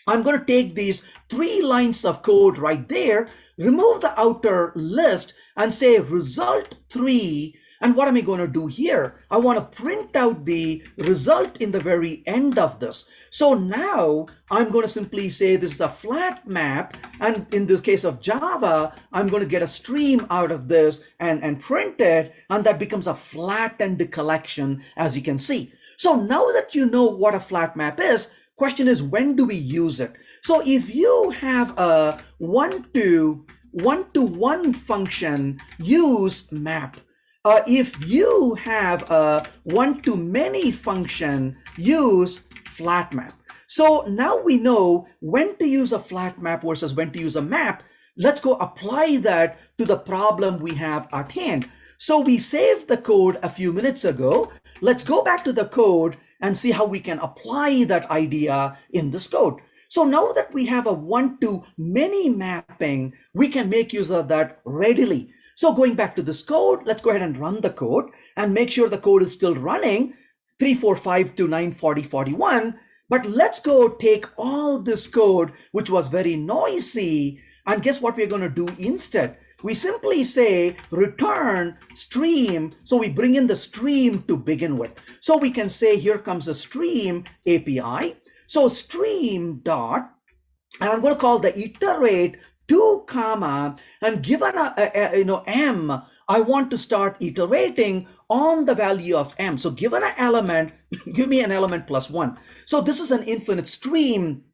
[SPEAKER 8] I'm going to take these 3 lines of code right there, remove the outer list and say result 3. And what am I going to do here? I want to print out the result in the very end of this. So now I'm going to simply say this is a flat map. And in the case of Java, I'm going to get a stream out of this and print it. And that becomes a flattened collection, as you can see. So now that you know what a flat map is, question is, when do we use it? So if you have a one-to-one function, use map. If you have a one-to-many function, use flat map. So now we know when to use a flat map versus when to use a map. Let's go apply that to the problem we have at hand. So we saved the code a few minutes ago. Let's go back to the code and see how we can apply that idea in this code. So now that we have a one-to-many mapping, we can make use of that readily. So going back to this code, let's go ahead and run the code and make sure the code is still running 345 to 940 41. But let's go take all this code, which was very noisy, and guess what we're going to do instead? We simply say return stream. So we bring in the stream to begin with. So we can say here comes a stream API. So stream dot, and I'm going to call the iterate 2 comma, and given a m, I want to start iterating on the value of m. So given an element, give me an element plus 1. So this is an infinite stream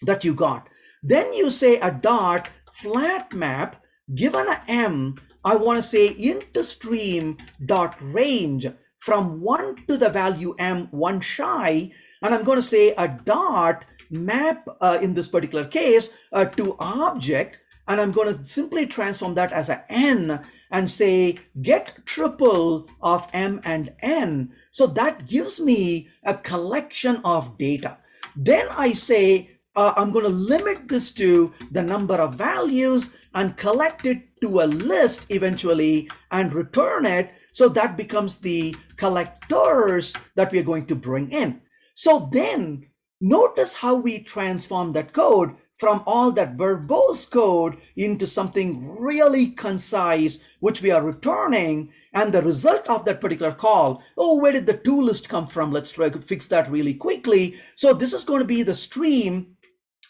[SPEAKER 8] that you got. Then you say a dot flat map, given a m, I want to say int stream dot range from 1 to the value m, 1 shy, and I'm going to say a dot map in this particular case to object, and I'm going to simply transform that as a n and say get triple of m and n. So that gives me a collection of data. Then I say I'm going to limit this to the number of values and collect it to a list eventually and return it. So that becomes the collectors that we're going to bring in. So then notice how we transform that code from all that verbose code into something really concise, which we are returning. And the result of that particular call, oh, where did the to list come from? Let's try to fix that really quickly. So this is going to be the stream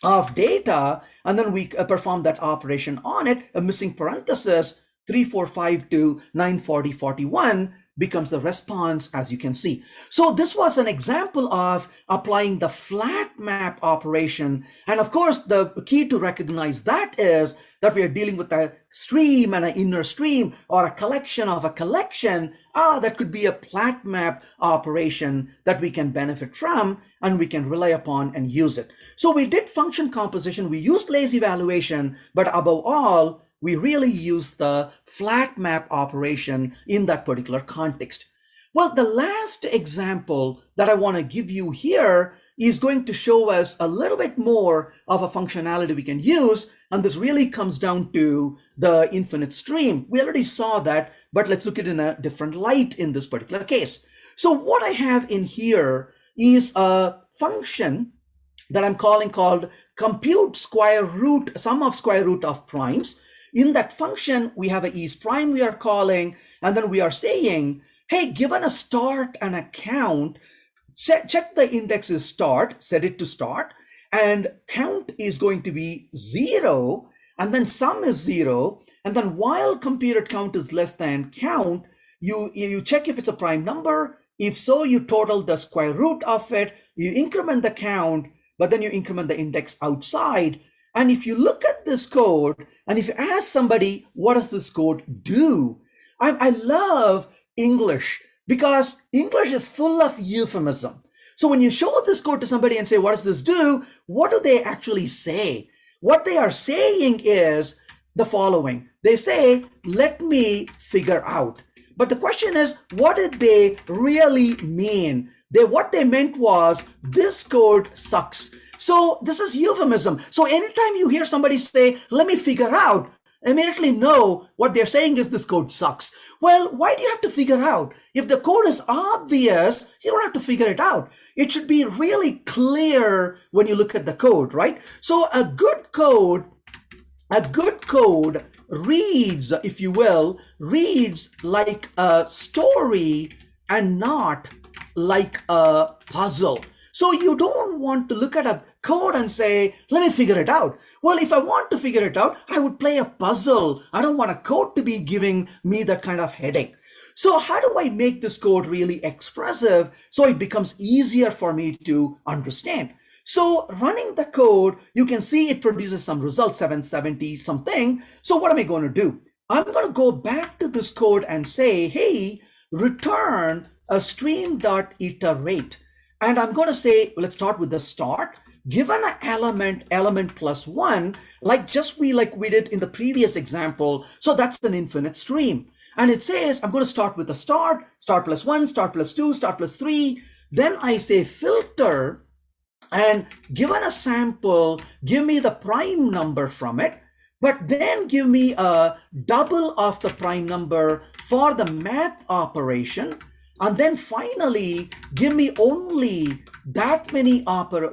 [SPEAKER 8] of data, and then we perform that operation on it. A missing parenthesis 345 to 940 41 becomes the response, as you can see. So this was an example of applying the flat map operation. And of course, the key to recognize that is that we are dealing with a stream and an inner stream, or a collection of a collection. That could be a flat map operation that we can benefit from and we can rely upon and use it. So we did function composition, we used lazy evaluation, but above all, we really use the flat map operation in that particular context. Well, the last example that I want to give you here is going to show us a little bit more of a functionality we can use. And this really comes down to the infinite stream. We already saw that, but let's look at it in a different light in this particular case. So what I have in here is a function that I'm calling called compute square root, sum of square root of primes. In that function, we have a is prime we are calling, and then we are saying, hey, given a start and a count, check the index is start, set it to start, and count is going to be 0, and then sum is 0, and then while computed count is less than count, you check if it's a prime number. If so, you total the square root of it, you increment the count, but then you increment the index outside. And if you look at this code, and if you ask somebody, what does this code do? I love English, because English is full of euphemism. So when you show this code to somebody and say, what does this do? What do they actually say? What they are saying is the following. They say, let me figure out. But the question is, what did they really mean? What they meant was, this code sucks. So this is euphemism. So anytime you hear somebody say, let me figure out, immediately know what they're saying is this code sucks. Well, why do you have to figure out? If the code is obvious, you don't have to figure it out. It should be really clear when you look at the code, right? So a good code reads, if you will, reads like a story and not like a puzzle. So you don't want to look at a code and say, let me figure it out. Well, if I want to figure it out, I would play a puzzle. I don't want a code to be giving me that kind of headache. So how do I make this code really expressive so it becomes easier for me to understand? So running the code, you can see it produces some results, 770 something. So what am I going to do? I'm going to go back to this code and say, hey, return a stream.iterate. And I'm going to say, let's start with the start. Given an element plus 1, like we did in the previous example. So that's an infinite stream. And it says, I'm going to start with the start plus 1, start plus 2, start plus 3. Then I say filter, and given a sample, give me the prime number from it, but then give me a double of the prime number for the math operation. and then finally give me only that many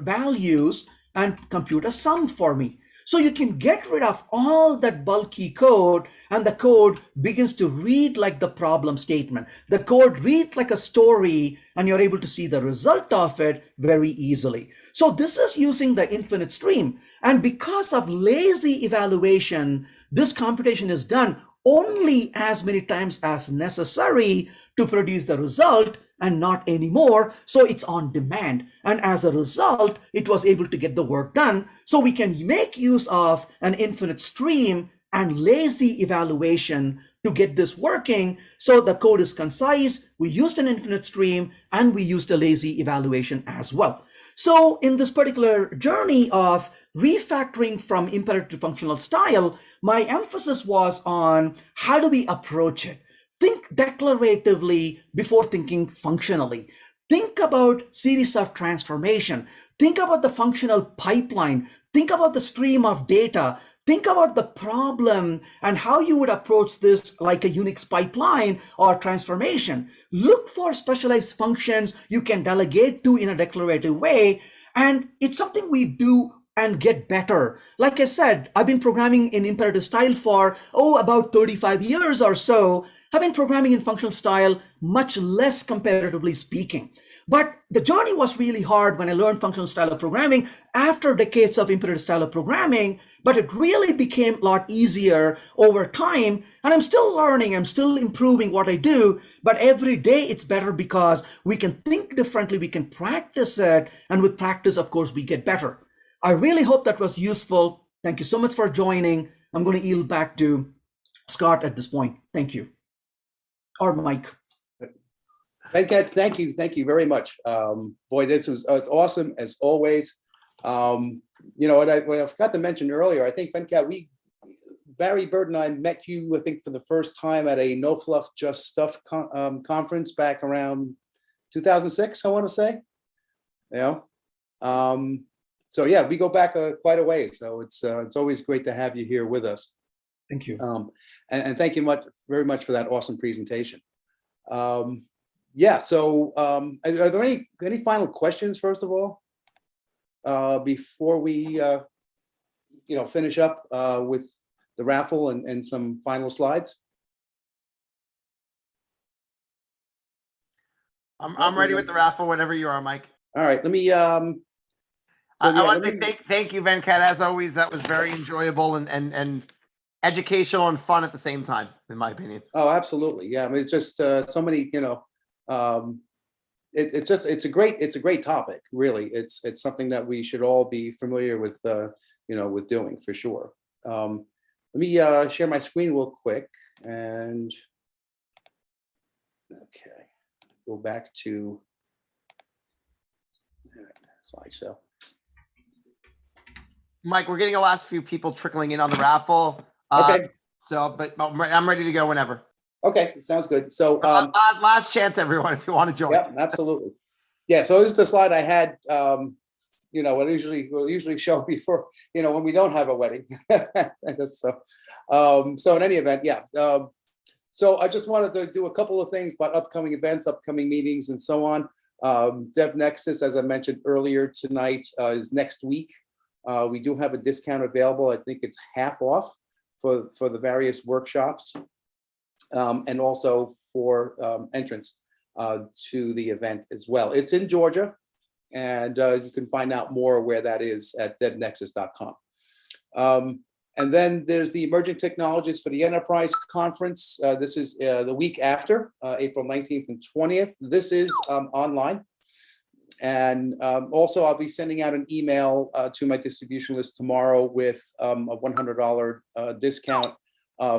[SPEAKER 8] values and compute a sum for me. So you can get rid of all that bulky code, and the code begins to read like the problem statement. The code reads like a story, and you're able to see the result of it very easily. So this is using the infinite stream. And because of lazy evaluation, this computation is done only as many times as necessary to produce the result, and not anymore. So it's on demand. And as a result, it was able to get the work done. So we can make use of an infinite stream and lazy evaluation to get this working. So the code is concise. We used an infinite stream and we used a lazy evaluation as well. So in this particular journey of refactoring from imperative to functional style, my emphasis was on how do we approach it? Think declaratively before thinking functionally. Think about series of transformation. Think about the functional pipeline. Think about the stream of data. Think about the problem and how you would approach this like a Unix pipeline or transformation. Look for specialized functions you can delegate to in a declarative way. And it's something we do and get better. Like I said, I've been programming in imperative style for, about 35 years or so. I've been programming in functional style much less comparatively speaking. But the journey was really hard when I learned functional style of programming after decades of imperative style of programming, but it really became a lot easier over time. And I'm still learning, I'm still improving what I do, but every day it's better because we can think differently, we can practice it, and with practice, of course, we get better. I really hope that was useful. Thank you so much for joining. I'm going to yield back to Scott at this point. Thank you. Or Mike.
[SPEAKER 5] Venkat, thank you very much. Boy, this was awesome as always. What I forgot to mention earlier, I think Venkat, Barry Bird and I met you, I think, for the first time at a No Fluff Just Stuff conference back around 2006, I want to say. So yeah, we go back quite a ways. So it's always great to have you here with us.
[SPEAKER 8] Thank you.
[SPEAKER 5] And thank you very much for that awesome presentation. Yeah. So are there any final questions, first of all, before we finish up with the raffle and some final slides?
[SPEAKER 1] I'm ready with the raffle whenever you are, Mike.
[SPEAKER 5] All right. Let me.
[SPEAKER 1] I want to say thank you, Venkat. As always, that was very enjoyable and educational and fun at the same time, in my opinion.
[SPEAKER 5] Oh, absolutely. Yeah. I mean, it's just so many. It's a great topic. Really, it's something that we should all be familiar with. With doing for sure. Let me share my screen real quick and okay, go back to slideshow.
[SPEAKER 1] Mike, we're getting the last few people trickling in on the raffle.
[SPEAKER 5] Okay.
[SPEAKER 1] But I'm ready to go whenever.
[SPEAKER 5] Okay, sounds good. So
[SPEAKER 1] last chance, everyone, if you want to join.
[SPEAKER 5] Yeah, absolutely. Yeah, so this is the slide I had. We'll usually show before, when we don't have a wedding. So in any event, yeah. So I just wanted to do a couple of things about upcoming events, upcoming meetings, and so on. dev.next, as I mentioned earlier tonight, is next week. We do have a discount available. I think it's half off for the various workshops, and also for entrance to the event as well. It's in Georgia, and you can find out more where that is at devnexus.com. And then there's the Emerging Technologies for the Enterprise Conference. This is the week after, April 19th and 20th. This is online. And also, I'll be sending out an email to my distribution list tomorrow with a $100 discount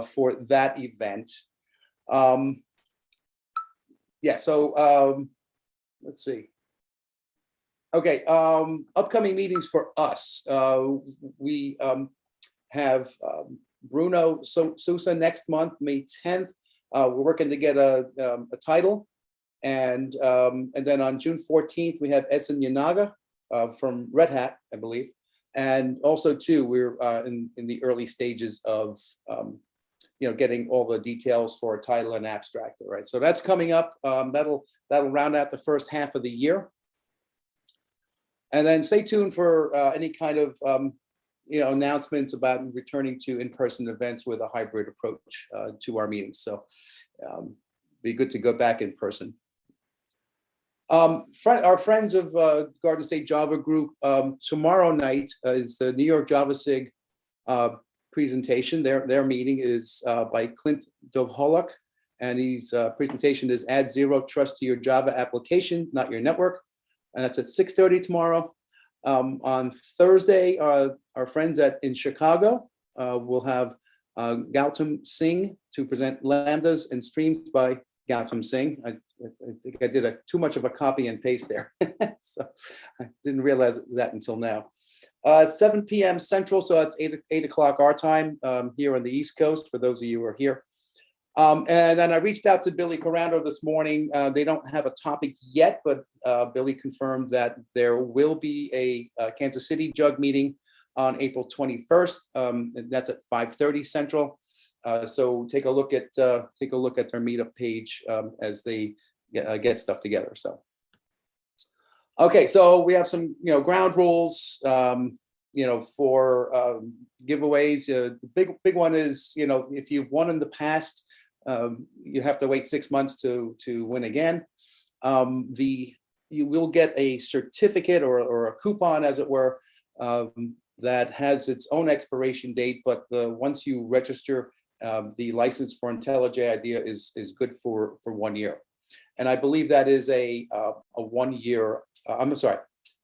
[SPEAKER 5] for that event. Yeah, so let's see. Okay, upcoming meetings for us. We have Bruno Sousa next month, May 10th. We're working to get a title. And then on June 14th, we have Edson Yanaga from Red Hat, I believe. And also, too, we're in the early stages of, getting all the details for a title and abstract. All right, so that's coming up. That'll round out the first half of the year. And then stay tuned for any kind of announcements about returning to in-person events with a hybrid approach to our meetings. So be good to go back in person. Our friends of Garden State Java Group, tomorrow night is the New York Java SIG presentation. Their meeting is by Clint Dovholak, and his presentation is Add Zero Trust to Your Java Application, Not Your Network. And that's at 6:30 tomorrow. On Thursday, our friends in Chicago will have Gautam Singh to present Lambdas and Streams by Gautam Singh. I think I did too much of a copy and paste there. So I didn't realize that until now. 7 p.m. Central, so that's 8 o'clock our time here on the East Coast, for those of you who are here. And then I reached out to Billy Corrado this morning. They don't have a topic yet, but Billy confirmed that there will be a Kansas City Jug meeting on April 21st. And that's at 5:30 Central. So take a look at their meetup page as they get stuff together. So, okay, so we have some ground rules. For giveaways. The big one is if you've won in the past. You have to wait 6 months to win again. You will get a certificate or a coupon, as it were, that has its own expiration date. But once you register, the license for IntelliJ IDEA is good for 1 year. And I believe that is a 1 year. I'm sorry.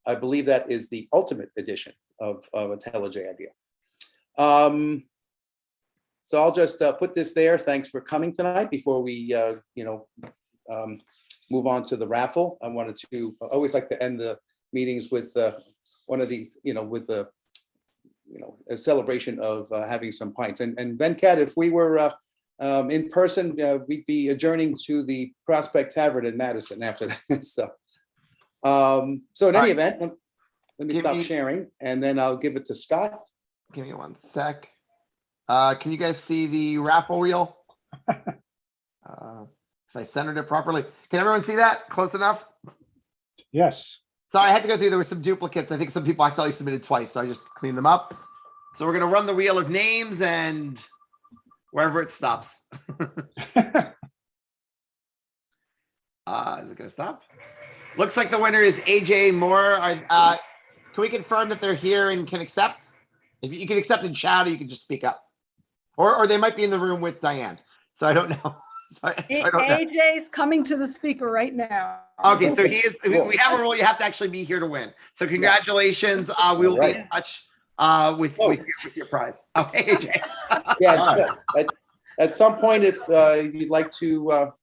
[SPEAKER 5] I believe that is the ultimate edition of IntelliJ IDEA. So I'll just put this there. Thanks for coming tonight. Before we, move on to the raffle, I wanted to always like to end the meetings with one of these, with a celebration of having some pints. And Venkat, if we were in person, we'd be adjourning to the Prospect Tavern in Madison after that. So in any event, let me stop sharing, and then I'll give it to Scott.
[SPEAKER 1] Give me 1 sec. Can you guys see the raffle wheel? If I centered it properly. Can everyone see that? Close enough?
[SPEAKER 4] Yes.
[SPEAKER 1] Sorry, I had to go through. There were some duplicates. I think some people accidentally submitted twice, so I just cleaned them up. So we're going to run the wheel of names and wherever it stops. Is it going to stop? Looks like the winner is AJ Moore. Can we confirm that they're here and can accept? If you can accept in chat, or you can just speak up. Or they might be in the room with Diane. So I don't know. So I don't know.
[SPEAKER 9] AJ is coming to the speaker right now.
[SPEAKER 1] Okay, so he is. We have a rule. You have to actually be here to win. So congratulations. We will be in touch with your prize. Okay, AJ.
[SPEAKER 5] Yeah. At some point, if you'd like to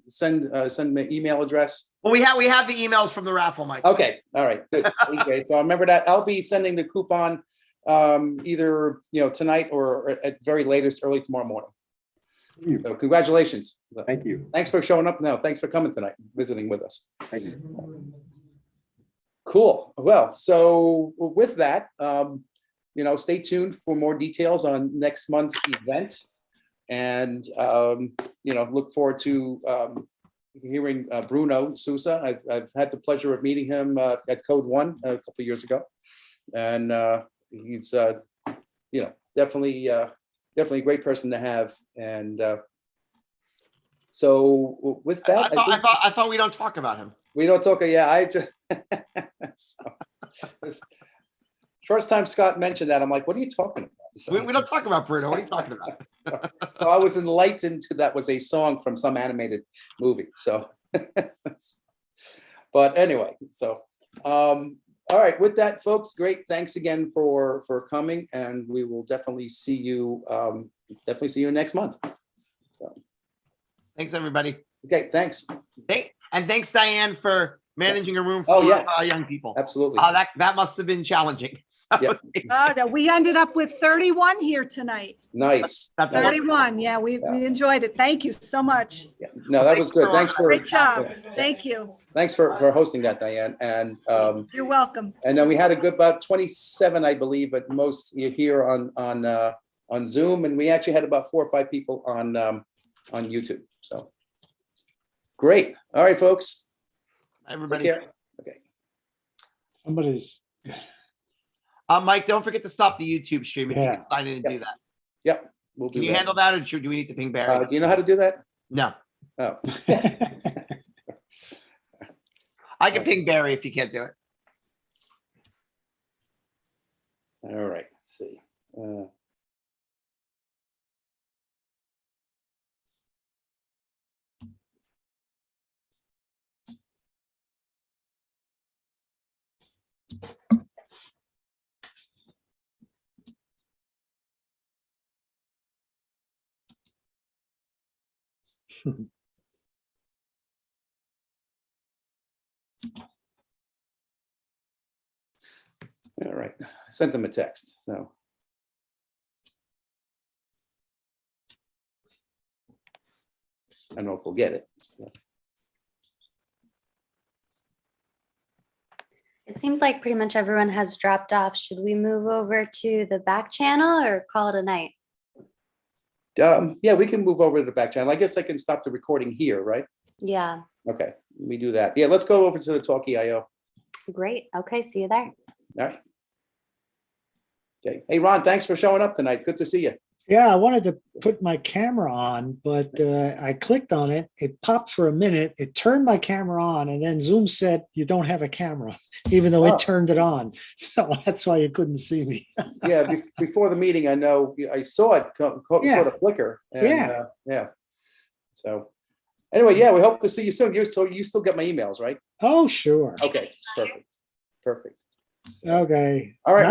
[SPEAKER 5] send my email address.
[SPEAKER 1] Well, we have the emails from the raffle, Mike.
[SPEAKER 5] Okay. All right. Good. Okay. So I remember that. I'll be sending the coupon either tonight or at very latest early tomorrow morning. So congratulations.
[SPEAKER 10] Thank you.
[SPEAKER 5] Thanks for showing up. Now, thanks for coming tonight, visiting with us.
[SPEAKER 10] Thank you.
[SPEAKER 5] Cool. Well, so with that, stay tuned for more details on next month's event, and look forward to hearing Bruno Sousa. I've had the pleasure of meeting him at Code One a couple of years ago, and he's definitely a great person to have. And so with that,
[SPEAKER 1] I thought we don't talk about him.
[SPEAKER 5] We don't talk. Yeah, I just first time Scott mentioned that, I'm like, what are you talking about? So,
[SPEAKER 1] we don't talk about Bruno. What are you talking about?
[SPEAKER 5] So I was enlightened to that was a song from some animated movie. So, but anyway, so all right. With that, folks, great. Thanks again for coming, and we will definitely see you. Next month. So.
[SPEAKER 1] Thanks, everybody.
[SPEAKER 5] Okay. Thanks.
[SPEAKER 1] And thanks, Diane, for managing a room full of young people.
[SPEAKER 5] Absolutely.
[SPEAKER 1] That must have been challenging. So,
[SPEAKER 9] We ended up with 31 here tonight.
[SPEAKER 5] Nice.
[SPEAKER 9] 31. Yeah, we enjoyed it. Thank you so much.
[SPEAKER 5] Yeah. No, that was good. Thanks for
[SPEAKER 9] great job. Thank you.
[SPEAKER 5] Thanks for hosting that, Diane. And
[SPEAKER 9] you're welcome.
[SPEAKER 5] And then we had a good about 27, I believe, at most here on on Zoom, and we actually had about 4 or 5 people on YouTube. So great. All right, folks. Take
[SPEAKER 1] Everybody.
[SPEAKER 5] care. Okay.
[SPEAKER 4] Somebody's,
[SPEAKER 1] Mike, don't forget to stop the YouTube stream if you
[SPEAKER 4] Yeah.
[SPEAKER 1] can sign in and do that.
[SPEAKER 5] Yep. We'll do
[SPEAKER 1] Can you
[SPEAKER 5] that.
[SPEAKER 1] handle that, or do we need to ping Barry?
[SPEAKER 5] Do you know how to do that?
[SPEAKER 1] No,
[SPEAKER 5] Oh.
[SPEAKER 1] I can ping Barry if you can't do it.
[SPEAKER 5] All right. Let's see. All right. I sent them a text. So. I don't know if we'll get it. So.
[SPEAKER 10] It seems like pretty much everyone has dropped off. Should we move over to the back channel or call it a night?
[SPEAKER 5] Yeah, we can move over to the back channel. I guess I can stop the recording here, right?
[SPEAKER 10] Yeah,
[SPEAKER 5] Okay, we do that. Yeah, let's go over to the Talkie.io.
[SPEAKER 10] great. Okay, see you there.
[SPEAKER 5] All right. Okay. Hey, Ron, thanks for showing up tonight. Good to see you.
[SPEAKER 4] yeah, I wanted to put my camera on, but I clicked on it. It popped for a minute. It turned my camera on, and then Zoom said you don't have a camera, even though
[SPEAKER 5] Oh.
[SPEAKER 4] it turned it on. So that's why you couldn't see me.
[SPEAKER 5] Yeah, before the meeting, I know I saw it
[SPEAKER 4] Yeah.
[SPEAKER 5] sort of flicker. And,
[SPEAKER 4] Yeah.
[SPEAKER 5] Yeah. So anyway, yeah, we hope to see you soon. You still get my emails, right?
[SPEAKER 4] Oh, sure.
[SPEAKER 5] Okay, perfect. Perfect. So,
[SPEAKER 4] Okay.
[SPEAKER 5] all right,
[SPEAKER 4] Nice
[SPEAKER 5] Ron.